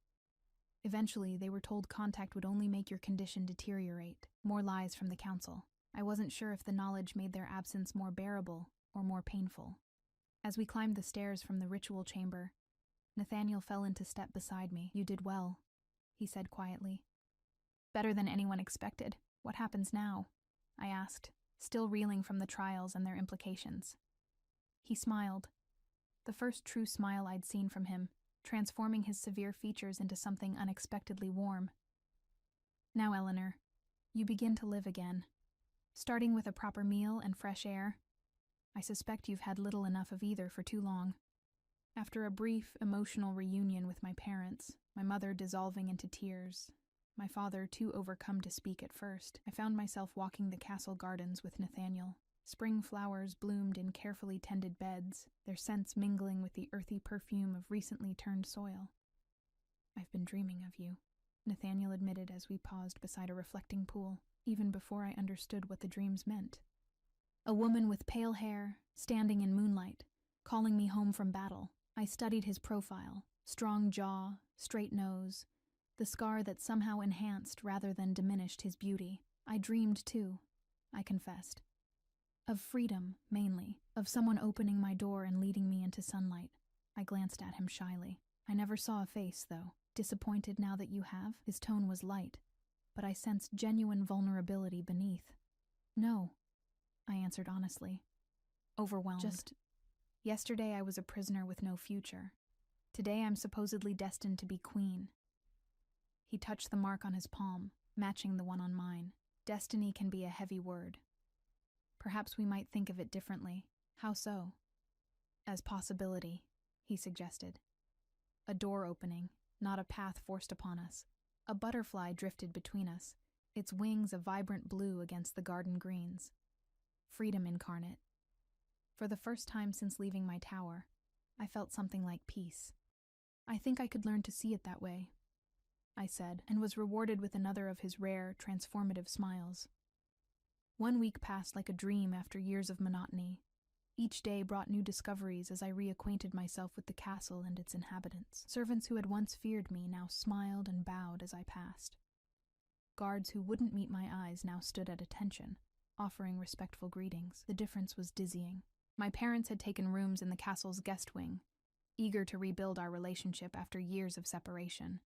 Eventually, they were told contact would only make your condition deteriorate. More lies from the council. I wasn't sure if the knowledge made their absence more bearable or more painful. As we climbed the stairs from the ritual chamber, Nathaniel fell into step beside me. "You did well," he said quietly. "Better than anyone expected. What happens now?" I asked, still reeling from the trials and their implications. He smiled. The first true smile I'd seen from him, transforming his severe features into something unexpectedly warm. "Now, Eleanor, you begin to live again. Starting with a proper meal and fresh air. I suspect you've had little enough of either for too long." After a brief, emotional reunion with my parents, my mother dissolving into tears, my father too overcome to speak at first, I found myself walking the castle gardens with Nathaniel. Spring flowers bloomed in carefully tended beds, their scents mingling with the earthy perfume of recently turned soil. "I've been dreaming of you," Nathaniel admitted as we paused beside a reflecting pool, even before I understood what the dreams meant. A woman with pale hair, standing in moonlight, calling me home from battle. I studied his profile, strong jaw, straight nose, the scar that somehow enhanced rather than diminished his beauty. I dreamed too, I confessed. Of freedom, mainly, of someone opening my door and leading me into sunlight. I glanced at him shyly. "I never saw a face, though. Disappointed now that you have?" His tone was light, but I sensed genuine vulnerability beneath. "No," I answered honestly. Overwhelmed. "Just yesterday I was a prisoner with no future. Today I'm supposedly destined to be queen." He touched the mark on his palm, matching the one on mine. Destiny can be a heavy word. Perhaps we might think of it differently. How so? "As possibility," he suggested. A door opening, not a path forced upon us. A butterfly drifted between us, its wings a vibrant blue against the garden greens. Freedom incarnate. For the first time since leaving my tower, I felt something like peace. "I think I could learn to see it that way," I said, and was rewarded with another of his rare, transformative smiles. 1 week passed like a dream after years of monotony. Each day brought new discoveries as I reacquainted myself with the castle and its inhabitants. Servants who had once feared me now smiled and bowed as I passed. Guards who wouldn't meet my eyes now stood at attention, offering respectful greetings. The difference was dizzying. My parents had taken rooms in the castle's guest wing, eager to rebuild our relationship after years of separation.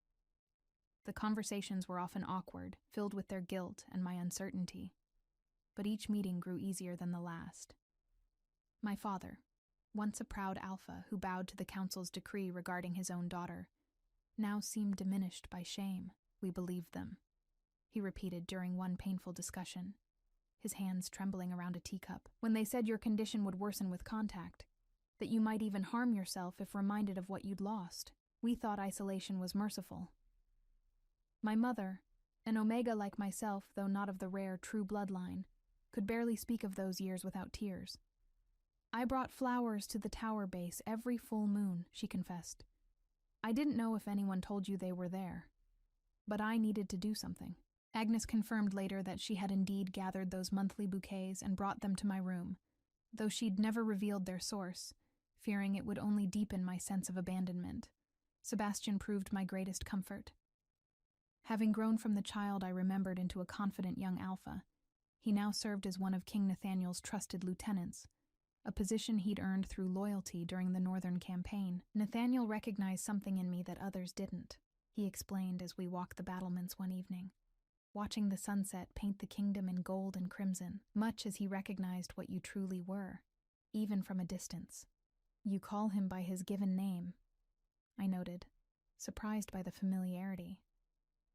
The conversations were often awkward, filled with their guilt and my uncertainty. But each meeting grew easier than the last. My father, once a proud alpha who bowed to the council's decree regarding his own daughter, now seemed diminished by shame. "We believed them," he repeated during one painful discussion, his hands trembling around a teacup. "When they said your condition would worsen with contact, that you might even harm yourself if reminded of what you'd lost, we thought isolation was merciful." My mother, an Omega like myself though not of the rare true bloodline, could barely speak of those years without tears. "I brought flowers to the tower base every full moon," she confessed. "I didn't know if anyone told you they were there, but I needed to do something." Agnes confirmed later that she had indeed gathered those monthly bouquets and brought them to my room, though she'd never revealed their source, fearing it would only deepen my sense of abandonment. Sebastian proved my greatest comfort. Having grown from the child I remembered into a confident young alpha, he now served as one of King Nathaniel's trusted lieutenants, a position he'd earned through loyalty during the Northern campaign. Nathaniel recognized something in me that others didn't, he explained as we walked the battlements one evening, watching the sunset paint the kingdom in gold and crimson, much as he recognized what you truly were, even from a distance. "You call him by his given name," I noted, surprised by the familiarity.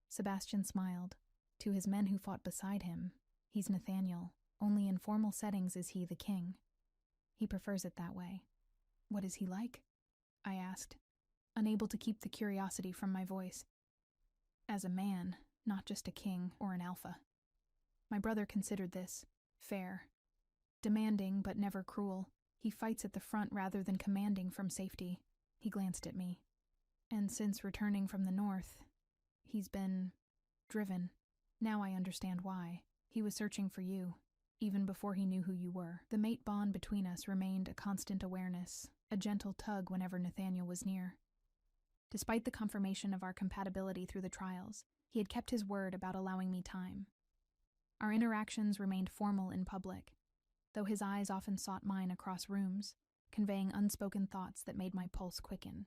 Sebastian smiled. "To his men who fought beside him, he's Nathaniel. Only in formal settings is he the king. He prefers it that way." "What is he like?" I asked, unable to keep the curiosity from my voice. "As a man, not just a king or an alpha." My brother considered this fair. Demanding but never cruel, he fights at the front rather than commanding from safety. He glanced at me. "And since returning from the north, he's been driven. Now I understand why. He was searching for you, even before he knew who you were." The mate bond between us remained a constant awareness, a gentle tug whenever Nathaniel was near. Despite the confirmation of our compatibility through the trials, he had kept his word about allowing me time. Our interactions remained formal in public, though his eyes often sought mine across rooms, conveying unspoken thoughts that made my pulse quicken.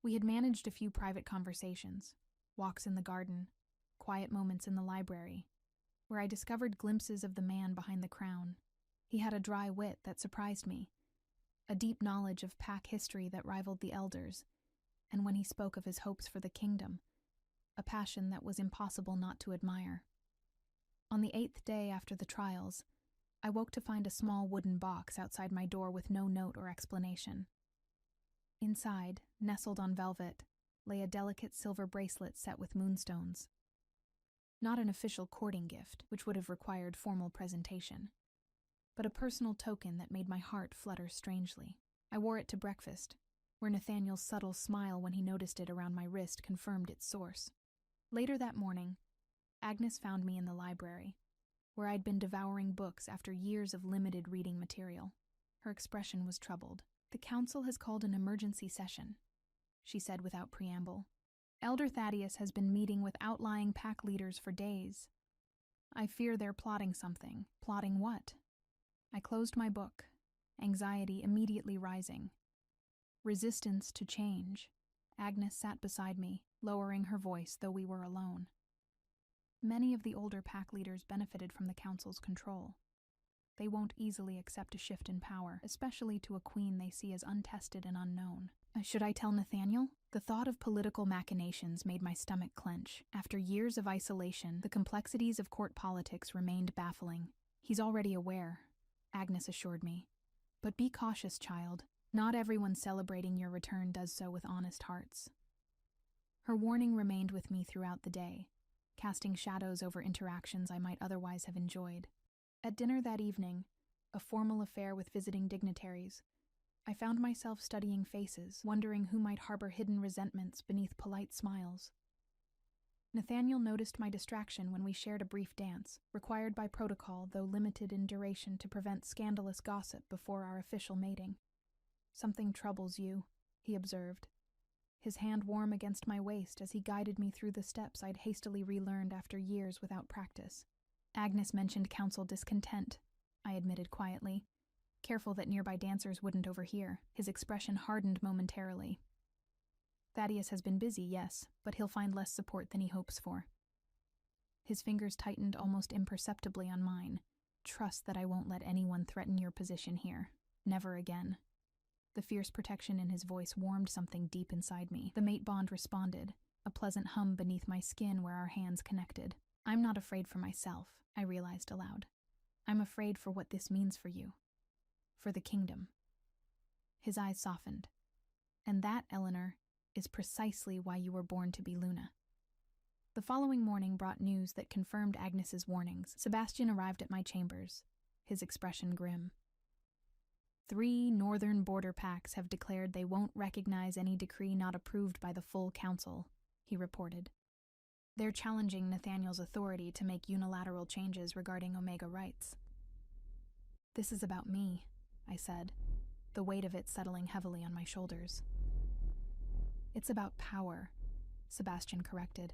We had managed a few private conversations, walks in the garden, quiet moments in the library, where I discovered glimpses of the man behind the crown. He had a dry wit that surprised me, a deep knowledge of pack history that rivaled the elders, and when he spoke of his hopes for the kingdom, a passion that was impossible not to admire. On the 8th day after the trials, I woke to find a small wooden box outside my door with no note or explanation. Inside, nestled on velvet, lay a delicate silver bracelet set with moonstones. Not an official courting gift, which would have required formal presentation, but a personal token that made my heart flutter strangely. I wore it to breakfast, where Nathaniel's subtle smile when he noticed it around my wrist confirmed its source. Later that morning, Agnes found me in the library, where I'd been devouring books after years of limited reading material. Her expression was troubled. "The council has called an emergency session," she said without preamble. "Elder Thaddeus has been meeting with outlying pack leaders for days. I fear they're plotting something." "Plotting what?" I closed my book, anxiety immediately rising. Resistance to change. Agnes sat beside me, lowering her voice, though we were alone. Many of the older pack leaders benefited from the council's control. They won't easily accept a shift in power, especially to a queen they see as untested and unknown. Should I tell Nathaniel? The thought of political machinations made my stomach clench. After years of isolation, the complexities of court politics remained baffling. "He's already aware," Agnes assured me. "But be cautious, child. Not everyone celebrating your return does so with honest hearts." Her warning remained with me throughout the day, casting shadows over interactions I might otherwise have enjoyed. At dinner that evening, a formal affair with visiting dignitaries, I found myself studying faces, wondering who might harbor hidden resentments beneath polite smiles. Nathaniel noticed my distraction when we shared a brief dance, required by protocol though limited in duration to prevent scandalous gossip before our official mating. "Something troubles you," he observed, his hand warm against my waist as he guided me through the steps I'd hastily relearned after years without practice. "Agnes mentioned council discontent," I admitted quietly, careful that nearby dancers wouldn't overhear. His expression hardened momentarily. "Thaddeus has been busy, yes, but he'll find less support than he hopes for." His fingers tightened almost imperceptibly on mine. "Trust that I won't let anyone threaten your position here. Never again." The fierce protection in his voice warmed something deep inside me. The mate bond responded, a pleasant hum beneath my skin where our hands connected. "I'm not afraid for myself," I realized aloud. "I'm afraid for what this means for you. For the kingdom." His eyes softened. "And that, Eleanor, is precisely why you were born to be Luna." The following morning brought news that confirmed Agnes's warnings. Sebastian arrived at my chambers, his expression grim. 3 northern border packs have declared they won't recognize any decree not approved by the full council, he reported. They're challenging Nathaniel's authority to make unilateral changes regarding Omega rights. "This is about me," I said, the weight of it settling heavily on my shoulders. "It's about power," Sebastian corrected.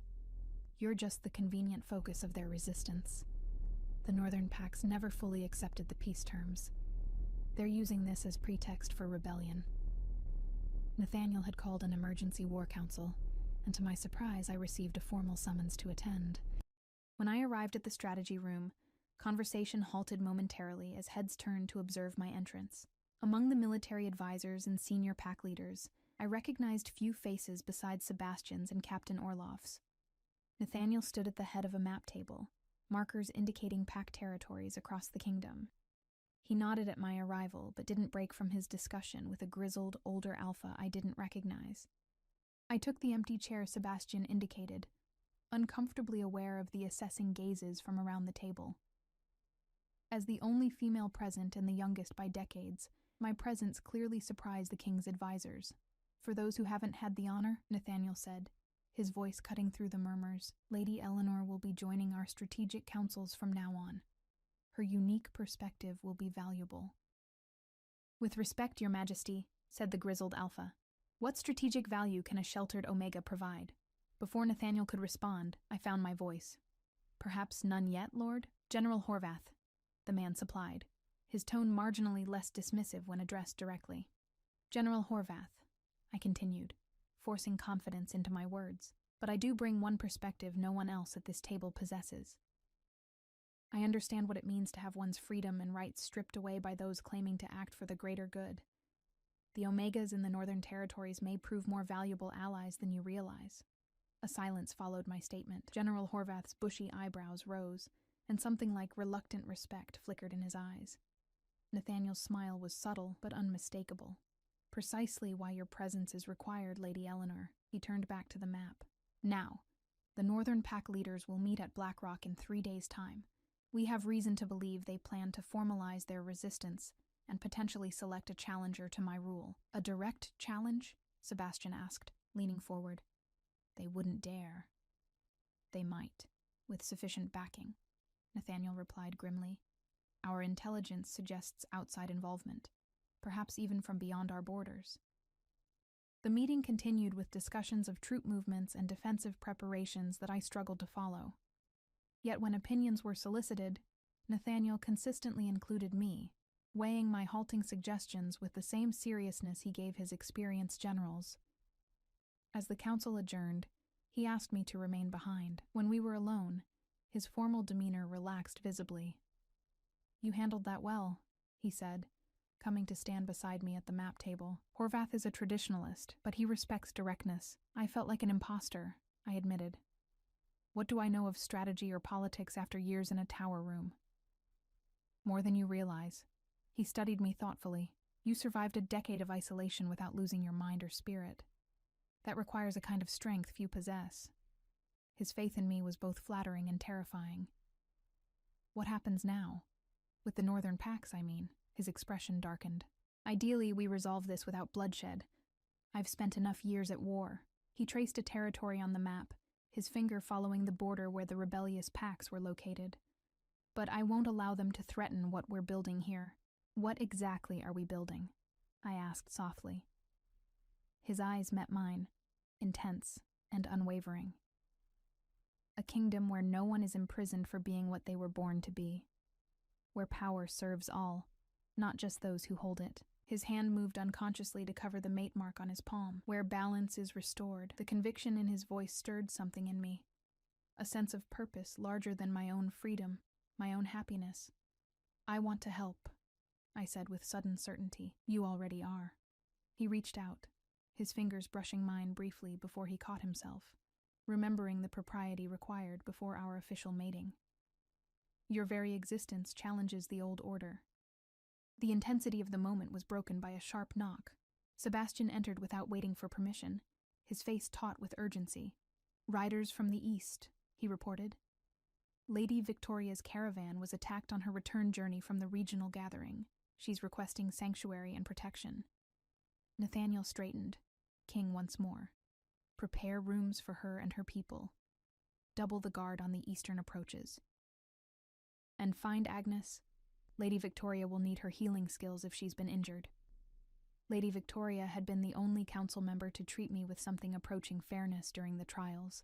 "You're just the convenient focus of their resistance. The northern packs never fully accepted the peace terms. They're using this as pretext for rebellion." Nathaniel had called an emergency war council, and to my surprise I received a formal summons to attend. When I arrived at the strategy room, conversation halted momentarily as heads turned to observe my entrance. Among the military advisors and senior pack leaders, I recognized few faces besides Sebastian's and Captain Orloff's. Nathaniel stood at the head of a map table, markers indicating pack territories across the kingdom. He nodded at my arrival, but didn't break from his discussion with a grizzled, older alpha I didn't recognize. I took the empty chair Sebastian indicated, uncomfortably aware of the assessing gazes from around the table. As the only female present and the youngest by decades, my presence clearly surprised the king's advisors. "For those who haven't had the honor," Nathaniel said, his voice cutting through the murmurs, "Lady Eleanor will be joining our strategic councils from now on. Her unique perspective will be valuable." "With respect, Your Majesty," said the grizzled Alpha, "what strategic value can a sheltered Omega provide?" Before Nathaniel could respond, I found my voice. "Perhaps none yet, Lord?" "General Horvath," the man supplied, his tone marginally less dismissive when addressed directly. "General Horvath," I continued, forcing confidence into my words, "but I do bring one perspective no one else at this table possesses. I understand what it means to have one's freedom and rights stripped away by those claiming to act for the greater good. The Omegas in the Northern Territories may prove more valuable allies than you realize." A silence followed my statement. General Horvath's bushy eyebrows rose, and something like reluctant respect flickered in his eyes. Nathaniel's smile was subtle but unmistakable. "Precisely why your presence is required, Lady Eleanor." He turned back to the map. "Now, the Northern Pack leaders will meet at Blackrock in 3 days' time. We have reason to believe they plan to formalize their resistance and potentially select a challenger to my rule." "A direct challenge?" Sebastian asked, leaning forward. "They wouldn't dare." "They might, with sufficient backing," Nathaniel replied grimly. "Our intelligence suggests outside involvement, perhaps even from beyond our borders." The meeting continued with discussions of troop movements and defensive preparations that I struggled to follow. Yet when opinions were solicited, Nathaniel consistently included me, weighing my halting suggestions with the same seriousness he gave his experienced generals. As the council adjourned, he asked me to remain behind. When we were alone, his formal demeanor relaxed visibly. "You handled that well," he said, coming to stand beside me at the map table. "Horvath is a traditionalist, but he respects directness." "I felt like an imposter," I admitted. "What do I know of strategy or politics after years in a tower room?" "More than you realize." He studied me thoughtfully. "You survived a decade of isolation without losing your mind or spirit. That requires a kind of strength few possess." His faith in me was both flattering and terrifying. "What happens now? With the Northern Packs, I mean." His expression darkened. "Ideally, we resolve this without bloodshed. I've spent enough years at war." He traced a territory on the map, his finger following the border where the rebellious packs were located. "But I won't allow them to threaten what we're building here." "What exactly are we building?" I asked softly. His eyes met mine, intense and unwavering. "A kingdom where no one is imprisoned for being what they were born to be. Where power serves all, not just those who hold it." His hand moved unconsciously to cover the mate mark on his palm. "Where balance is restored." The conviction in his voice stirred something in me, a sense of purpose larger than my own freedom, my own happiness. "I want to help," I said with sudden certainty. "You already are." He reached out, his fingers brushing mine briefly before he caught himself, remembering the propriety required before our official mating. "Your very existence challenges the old order." The intensity of the moment was broken by a sharp knock. Sebastian entered without waiting for permission, his face taut with urgency. "Riders from the east," he reported. "Lady Victoria's caravan was attacked on her return journey from the regional gathering. She's requesting sanctuary and protection." Nathaniel straightened, king once more. "Prepare rooms for her and her people. Double the guard on the eastern approaches. And find Agnes. Lady Victoria will need her healing skills if she's been injured." Lady Victoria had been the only council member to treat me with something approaching fairness during the trials.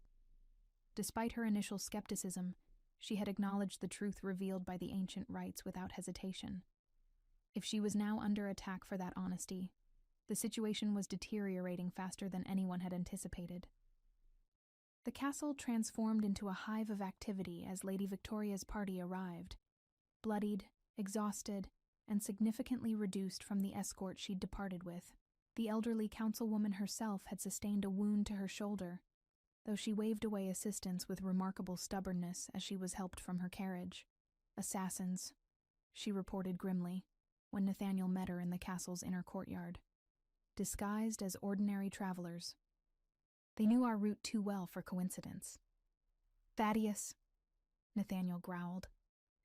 Despite her initial skepticism, she had acknowledged the truth revealed by the ancient rites without hesitation. If she was now under attack for that honesty, the situation was deteriorating faster than anyone had anticipated. The castle transformed into a hive of activity as Lady Victoria's party arrived, bloodied, exhausted, and significantly reduced from the escort she'd departed with. The elderly councilwoman herself had sustained a wound to her shoulder, though she waved away assistance with remarkable stubbornness as she was helped from her carriage. "Assassins," she reported grimly, when Nathaniel met her in the castle's inner courtyard. "Disguised as ordinary travelers. They knew our route too well for coincidence." "Thaddeus," Nathaniel growled,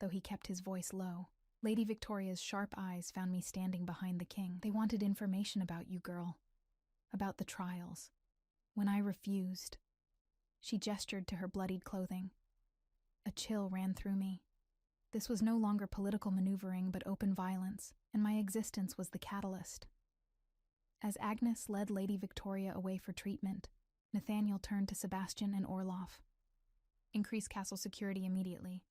though he kept his voice low. Lady Victoria's sharp eyes found me standing behind the king. "They wanted information about you, girl. About the trials. When I refused." She gestured to her bloodied clothing. A chill ran through me. This was no longer political maneuvering but open violence, and my existence was the catalyst. As Agnes led Lady Victoria away for treatment, Nathaniel turned to Sebastian and Orloff. Increase castle security immediately.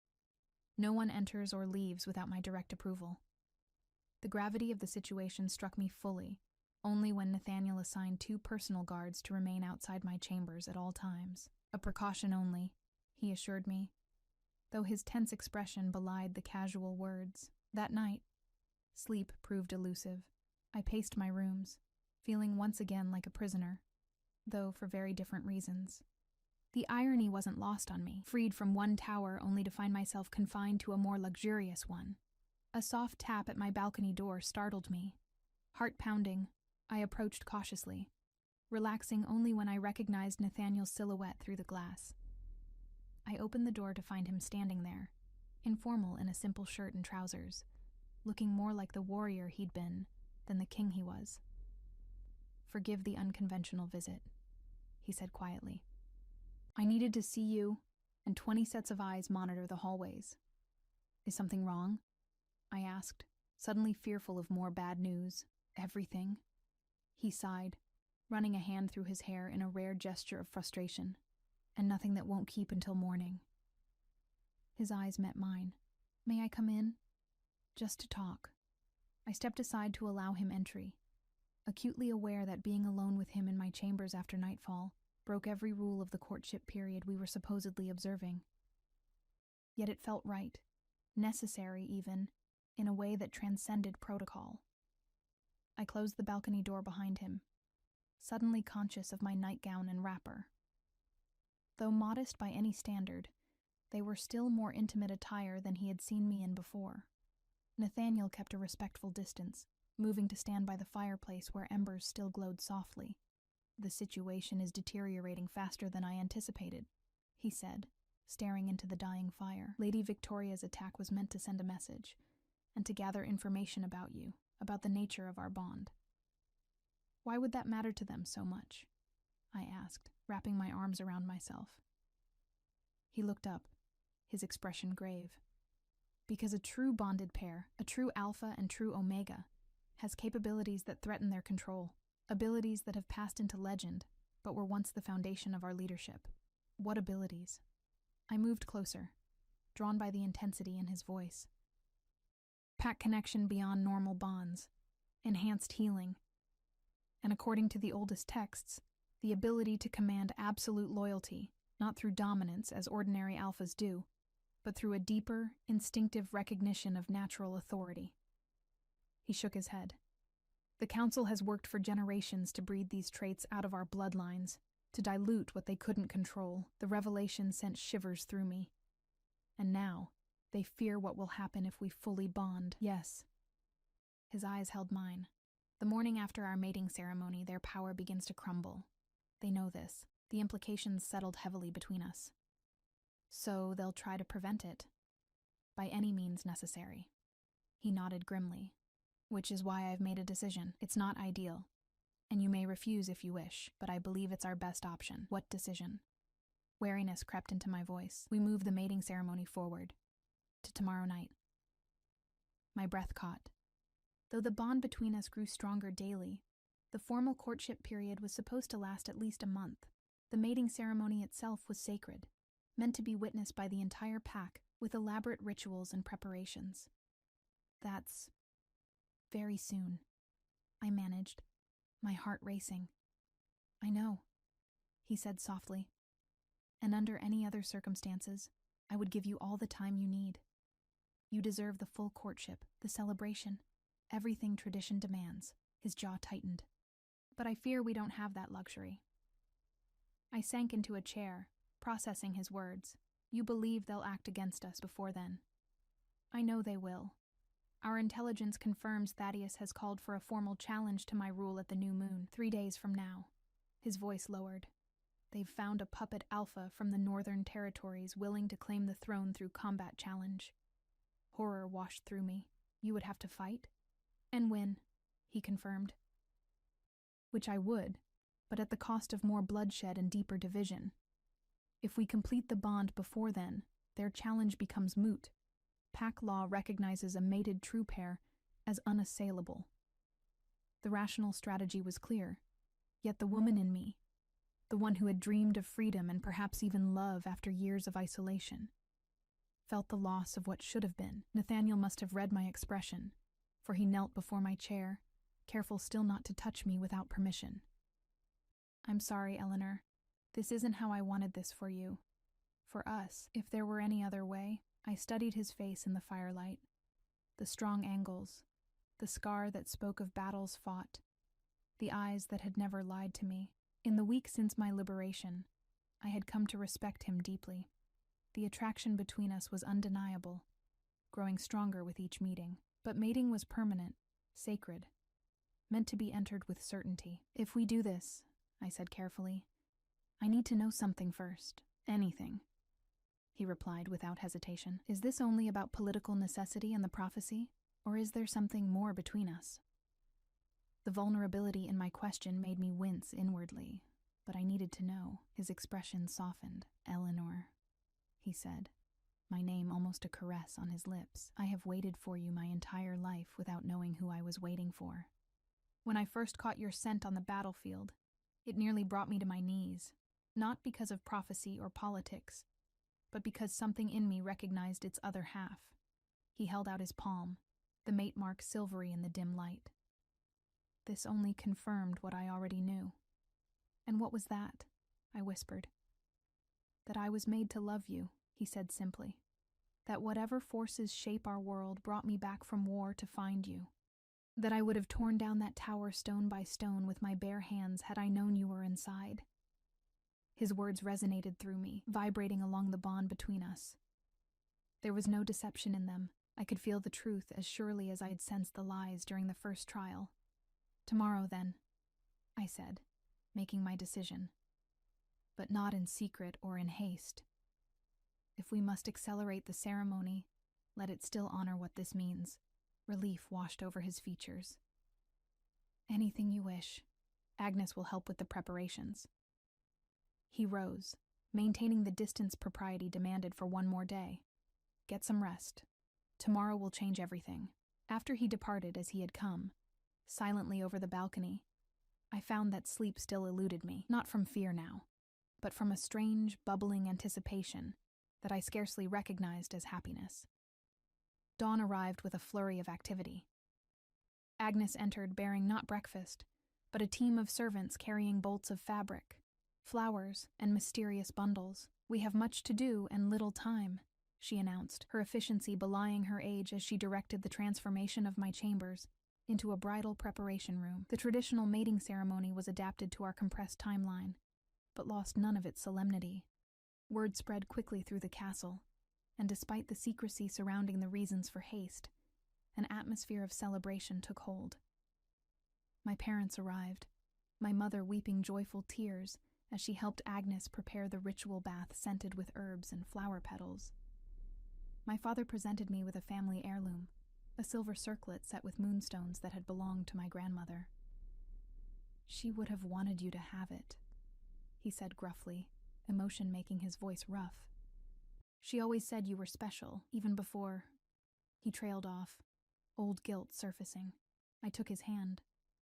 No one enters or leaves without my direct approval. The gravity of the situation struck me fully, only when Nathaniel assigned 2 personal guards to remain outside my chambers at all times. A precaution only, he assured me, though his tense expression belied the casual words. That night, sleep proved elusive. I paced my rooms, feeling once again like a prisoner, though for very different reasons. The irony wasn't lost on me, freed from one tower only to find myself confined to a more luxurious one. A soft tap at my balcony door startled me. Heart pounding, I approached cautiously, relaxing only when I recognized Nathaniel's silhouette through the glass. I opened the door to find him standing there, informal in a simple shirt and trousers, looking more like the warrior he'd been than the king he was. "Forgive the unconventional visit," he said quietly. "I needed to see you, and 20 sets of eyes monitor the hallways." "Is something wrong?" I asked, suddenly fearful of more bad news. "Everything," he sighed, running a hand through his hair in a rare gesture of frustration. "And nothing that won't keep until morning." His eyes met mine. "May I come in?" "Just to talk." I stepped aside to allow him entry, acutely aware that being alone with him in my chambers after nightfall broke every rule of the courtship period we were supposedly observing. Yet it felt right, necessary even, in a way that transcended protocol. I closed the balcony door behind him, suddenly conscious of my nightgown and wrapper. Though modest by any standard, they were still more intimate attire than he had seen me in before. Nathaniel kept a respectful distance, moving to stand by the fireplace where embers still glowed softly. "The situation is deteriorating faster than I anticipated," he said, staring into the dying fire. "Lady Victoria's attack was meant to send a message, and to gather information about you, about the nature of our bond." "Why would that matter to them so much?" I asked, wrapping my arms around myself. He looked up, his expression grave. "Because a true bonded pair, a true alpha and true omega, has capabilities that threaten their control, abilities that have passed into legend, but were once the foundation of our leadership." "What abilities?" I moved closer, drawn by the intensity in his voice. "Pack connection beyond normal bonds, enhanced healing, and according to the oldest texts, the ability to command absolute loyalty, not through dominance as ordinary alphas do, but through a deeper, instinctive recognition of natural authority." He shook his head. "The Council has worked for generations to breed these traits out of our bloodlines, to dilute what they couldn't control." The revelation sent shivers through me. "And now, they fear what will happen if we fully bond." "Yes." His eyes held mine. "The morning after our mating ceremony, their power begins to crumble. They know this. The implications settled heavily between us. So they'll try to prevent it, by any means necessary." He nodded grimly. "Which is why I've made a decision. It's not ideal, and you may refuse if you wish, but I believe it's our best option." "What decision?" Wariness crept into my voice. "We move the mating ceremony forward, to tomorrow night." My breath caught. Though the bond between us grew stronger daily, the formal courtship period was supposed to last at least a month. The mating ceremony itself was sacred, meant to be witnessed by the entire pack with elaborate rituals and preparations. "That's very soon," I managed, my heart racing. "I know," he said softly. "And under any other circumstances, I would give you all the time you need. You deserve the full courtship, the celebration, everything tradition demands." His jaw tightened. "But I fear we don't have that luxury." I sank into a chair, processing his words. "You believe they'll act against us before then." "I know they will. Our intelligence confirms Thaddeus has called for a formal challenge to my rule at the new moon, 3 days from now." His voice lowered. "They've found a puppet alpha from the northern territories willing to claim the throne through combat challenge." Horror washed through me. "You would have to fight?" "And win," he confirmed. "Which I would, but at the cost of more bloodshed and deeper division. If we complete the bond before then, their challenge becomes moot. Pack law recognizes a mated true pair as unassailable. The rational strategy was clear, yet the woman in me, the one who had dreamed of freedom and perhaps even love after years of isolation, felt the loss of what should have been. Nathaniel must have read my expression, for he knelt before my chair, careful still not to touch me without permission. "I'm sorry, Eleanor. This isn't how I wanted this for you. For us, if there were any other way." I studied his face in the firelight, the strong angles, the scar that spoke of battles fought, the eyes that had never lied to me. In the week since my liberation, I had come to respect him deeply. The attraction between us was undeniable, growing stronger with each meeting. But mating was permanent, sacred, meant to be entered with certainty. "If we do this," I said carefully, "I need to know something first. Anything." He replied without hesitation. "Is this only about political necessity and the prophecy, or is there something more between us?" The vulnerability in my question made me wince inwardly, but I needed to know. His expression softened. "Eleanor," he said, my name almost a caress on his lips. "I have waited for you my entire life without knowing who I was waiting for. When I first caught your scent on the battlefield, it nearly brought me to my knees, not because of prophecy or politics, but because something in me recognized its other half." He held out his palm, the mate mark silvery in the dim light. This only confirmed what I already knew. "And what was that?" I whispered. "That I was made to love you," he said simply. "That whatever forces shape our world brought me back from war to find you. That I would have torn down that tower stone by stone with my bare hands had I known you were inside." His words resonated through me, vibrating along the bond between us. There was no deception in them. I could feel the truth as surely as I had sensed the lies during the first trial. "Tomorrow, then," I said, making my decision. "But not in secret or in haste. If we must accelerate the ceremony, let it still honor what this means." Relief washed over his features. "Anything you wish. Agnes will help with the preparations." He rose, maintaining the distance propriety demanded for one more day. "Get some rest. Tomorrow will change everything." After he departed as he had come, silently over the balcony, I found that sleep still eluded me, not from fear now, but from a strange, bubbling anticipation that I scarcely recognized as happiness. Dawn arrived with a flurry of activity. Agnes entered bearing not breakfast, but a team of servants carrying bolts of fabric, flowers, and mysterious bundles. "We have much to do and little time," she announced, her efficiency belying her age as she directed the transformation of my chambers into a bridal preparation room. The traditional mating ceremony was adapted to our compressed timeline, but lost none of its solemnity. Word spread quickly through the castle, and despite the secrecy surrounding the reasons for haste, an atmosphere of celebration took hold. My parents arrived, my mother weeping joyful tears as she helped Agnes prepare the ritual bath scented with herbs and flower petals. My father presented me with a family heirloom, a silver circlet set with moonstones that had belonged to my grandmother. "She would have wanted you to have it," he said gruffly, emotion making his voice rough. "She always said you were special, even before—" He trailed off, old guilt surfacing. I took his hand,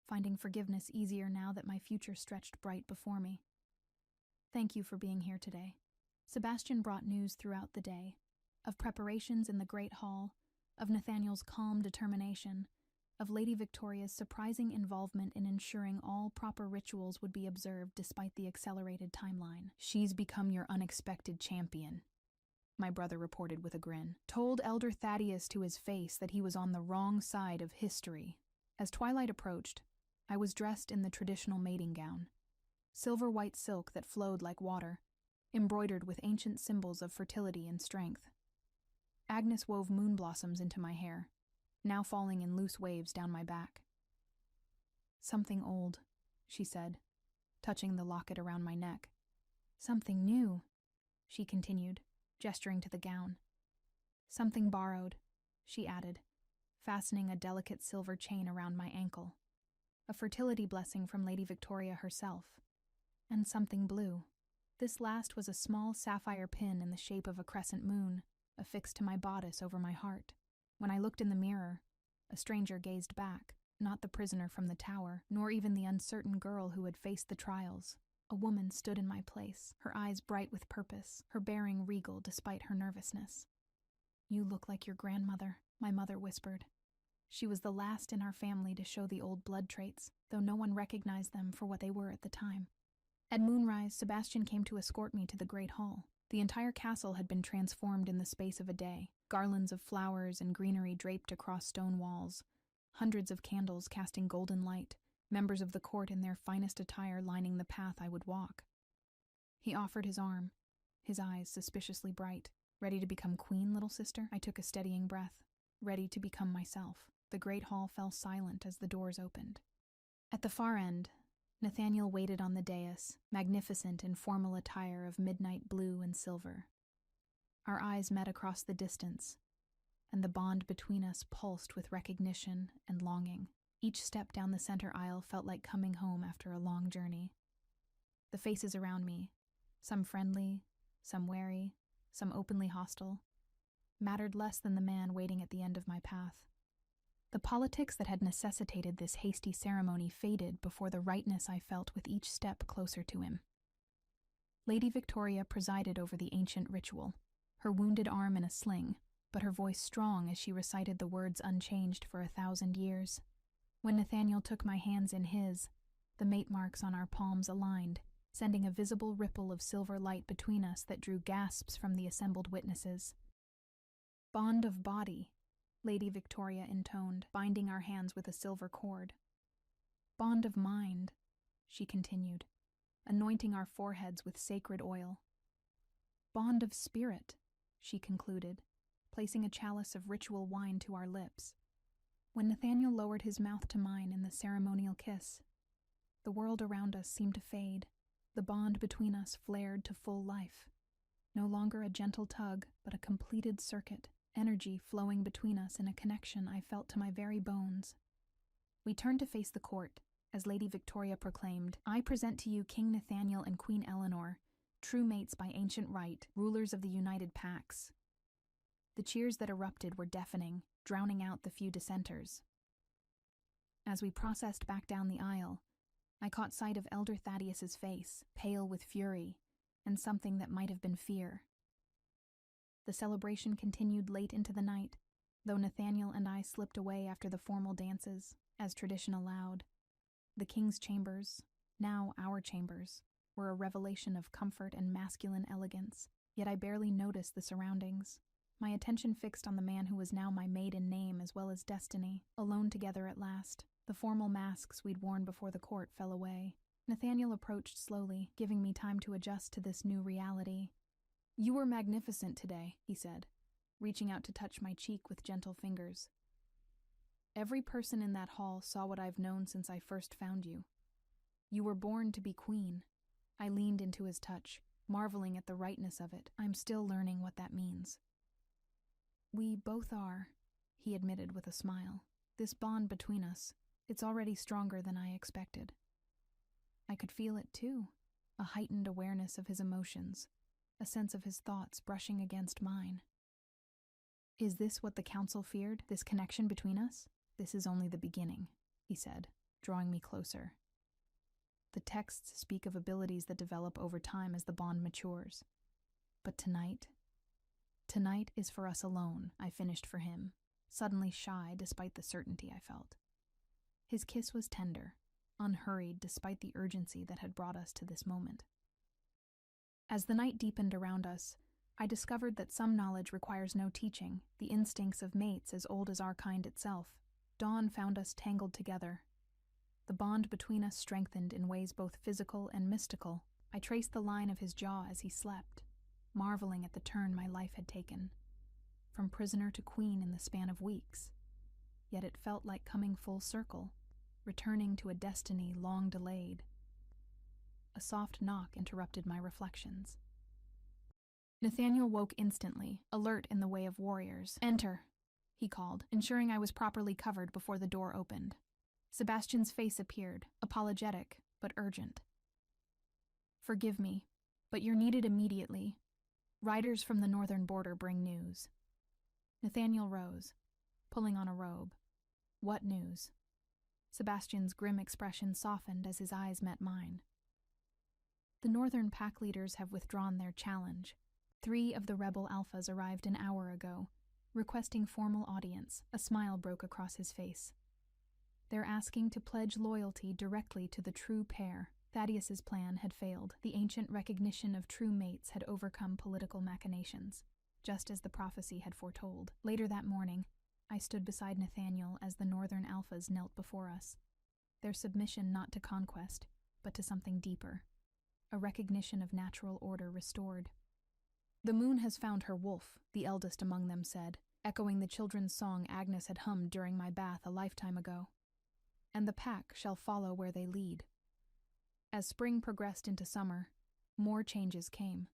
finding forgiveness easier now that my future stretched bright before me. "Thank you for being here today." Sebastian brought news throughout the day, of preparations in the Great Hall, of Nathaniel's calm determination, of Lady Victoria's surprising involvement in ensuring all proper rituals would be observed despite the accelerated timeline. "She's become your unexpected champion," my brother reported with a grin. "Told Elder Thaddeus to his face that he was on the wrong side of history." As twilight approached, I was dressed in the traditional mating gown, silver white silk that flowed like water, embroidered with ancient symbols of fertility and strength. Agnes wove moon blossoms into my hair, now falling in loose waves down my back. "Something old," she said, touching the locket around my neck. "Something new," she continued, gesturing to the gown. "Something borrowed," she added, fastening a delicate silver chain around my ankle. "A fertility blessing from Lady Victoria herself. And something blue." This last was a small sapphire pin in the shape of a crescent moon, affixed to my bodice over my heart. When I looked in the mirror, a stranger gazed back, not the prisoner from the tower, nor even the uncertain girl who had faced the trials. A woman stood in my place, her eyes bright with purpose, her bearing regal despite her nervousness. "You look like your grandmother," my mother whispered. She was the last in our family to show the old blood traits, though no one recognized them for what they were at the time. At moonrise, Sebastian came to escort me to the great hall. The entire castle had been transformed in the space of a day. Garlands of flowers and greenery draped across stone walls, hundreds of candles casting golden light, members of the court in their finest attire lining the path I would walk. He offered his arm, his eyes suspiciously bright. "Ready to become queen, little sister?" I took a steadying breath. Ready to become myself. The great hall fell silent as the doors opened. At the far end, Nathaniel waited on the dais, magnificent in formal attire of midnight blue and silver. Our eyes met across the distance, and the bond between us pulsed with recognition and longing. Each step down the center aisle felt like coming home after a long journey. The faces around me, some friendly, some wary, some openly hostile, mattered less than the man waiting at the end of my path. The politics that had necessitated this hasty ceremony faded before the rightness I felt with each step closer to him. Lady Victoria presided over the ancient ritual, her wounded arm in a sling, but her voice strong as she recited the words unchanged for 1,000 years. When Nathaniel took my hands in his, the mate marks on our palms aligned, sending a visible ripple of silver light between us that drew gasps from the assembled witnesses. "Bond of body," Lady Victoria intoned, binding our hands with a silver cord. "Bond of mind," she continued, anointing our foreheads with sacred oil. "Bond of spirit," she concluded, placing a chalice of ritual wine to our lips. When Nathaniel lowered his mouth to mine in the ceremonial kiss, the world around us seemed to fade. The bond between us flared to full life. No longer a gentle tug, but a completed circuit, energy flowing between us in a connection I felt to my very bones. We turned to face the court, as Lady Victoria proclaimed, "I present to you King Nathaniel and Queen Eleanor, true mates by ancient right, rulers of the United Pax." The cheers that erupted were deafening, drowning out the few dissenters. As we processed back down the aisle, I caught sight of Elder Thaddeus's face, pale with fury, and something that might have been fear. The celebration continued late into the night, though Nathaniel and I slipped away after the formal dances, as tradition allowed. The king's chambers, now our chambers, were a revelation of comfort and masculine elegance, yet I barely noticed the surroundings. My attention fixed on the man who was now my maiden name as well as destiny. Alone together at last, the formal masks we'd worn before the court fell away. Nathaniel approached slowly, giving me time to adjust to this new reality. "You were magnificent today," he said, reaching out to touch my cheek with gentle fingers. "Every person in that hall saw what I've known since I first found you. You were born to be queen." I leaned into his touch, marveling at the rightness of it. I'm still learning what that means. "We both are," he admitted with a smile. "This bond between us, it's already stronger than I expected." I could feel it too, a heightened awareness of his emotions, a sense of his thoughts brushing against mine. "Is this what the council feared, this connection between us? This is only the beginning," he said, drawing me closer. "The texts speak of abilities that develop over time as the bond matures. But tonight is for us alone," I finished for him, suddenly shy despite the certainty I felt. His kiss was tender, unhurried despite the urgency that had brought us to this moment. As the night deepened around us, I discovered that some knowledge requires no teaching, the instincts of mates as old as our kind itself. Dawn found us tangled together. The bond between us strengthened in ways both physical and mystical. I traced the line of his jaw as he slept, marveling at the turn my life had taken, from prisoner to queen in the span of weeks. Yet it felt like coming full circle, returning to a destiny long delayed. A soft knock interrupted my reflections. Nathaniel woke instantly, alert in the way of warriors. "Enter," he called, ensuring I was properly covered before the door opened. Sebastian's face appeared, apologetic, but urgent. "Forgive me, but you're needed immediately. Riders from the northern border bring news. Nathaniel rose, pulling on a robe. What news? Sebastian's grim expression softened as his eyes met mine. The northern pack leaders have withdrawn their challenge. 3 of the rebel alphas arrived an hour ago, requesting formal audience. A smile broke across his face. They're asking to pledge loyalty directly to the true pair. Thaddeus's plan had failed. The ancient recognition of true mates had overcome political machinations, just as the prophecy had foretold. Later that morning, I stood beside Nathaniel as the northern alphas knelt before us, their submission not to conquest, but to something deeper, a recognition of natural order restored. "The moon has found her wolf," the eldest among them said, echoing the children's song Agnes had hummed during my bath a lifetime ago. "And the pack shall follow where they lead." As spring progressed into summer, more changes came.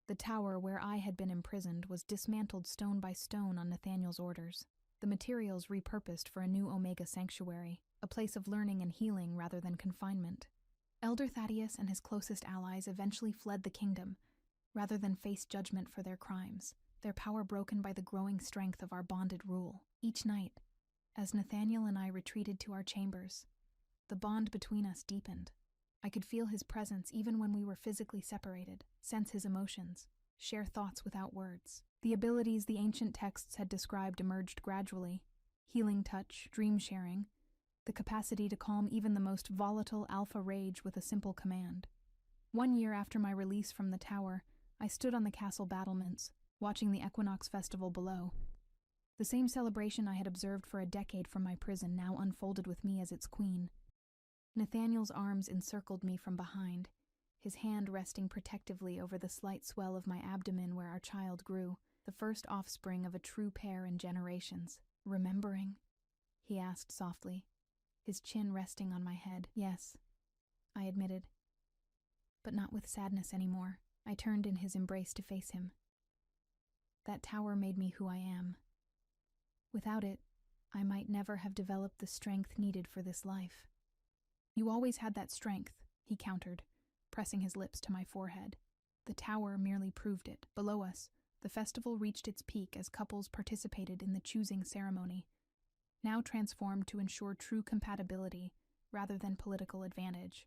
The tower where I had been imprisoned was dismantled stone by stone on Nathaniel's orders, the materials repurposed for a new Omega sanctuary, a place of learning and healing rather than confinement. Elder Thaddeus and his closest allies eventually fled the kingdom, rather than face judgment for their crimes, their power broken by the growing strength of our bonded rule. Each night, as Nathaniel and I retreated to our chambers, the bond between us deepened. I could feel his presence even when we were physically separated, sense his emotions, share thoughts without words. The abilities the ancient texts had described emerged gradually: healing touch, dream sharing, the capacity to calm even the most volatile alpha rage with a simple command. 1 year after my release from the tower, I stood on the castle battlements, watching the Equinox Festival below. The same celebration I had observed for a decade from my prison now unfolded with me as its queen. Nathaniel's arms encircled me from behind, his hand resting protectively over the slight swell of my abdomen where our child grew, the first offspring of a true pair in generations. "Remembering?" he asked softly, his chin resting on my head. "Yes," I admitted, but not with sadness anymore. I turned in his embrace to face him. "That tower made me who I am. Without it, I might never have developed the strength needed for this life." "You always had that strength," he countered, pressing his lips to my forehead. The tower merely proved it. Below us, the festival reached its peak as couples participated in the choosing ceremony, now transformed to ensure true compatibility rather than political advantage.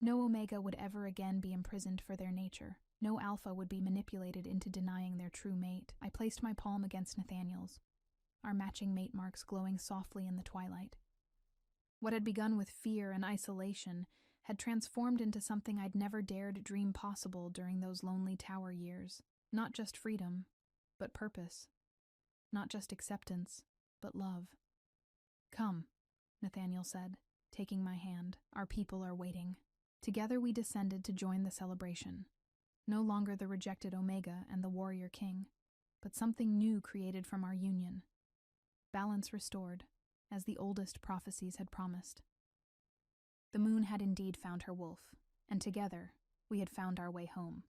No Omega would ever again be imprisoned for their nature. No Alpha would be manipulated into denying their true mate. I placed my palm against Nathaniel's, our matching mate marks glowing softly in the twilight. What had begun with fear and isolation had transformed into something I'd never dared dream possible during those lonely tower years. Not just freedom, but purpose. Not just acceptance, but love. "Come," Nathaniel said, taking my hand. "Our people are waiting." Together we descended to join the celebration. No longer the rejected Omega and the warrior king, but something new created from our union. Balance restored, as the oldest prophecies had promised. The moon had indeed found her wolf, and together we had found our way home.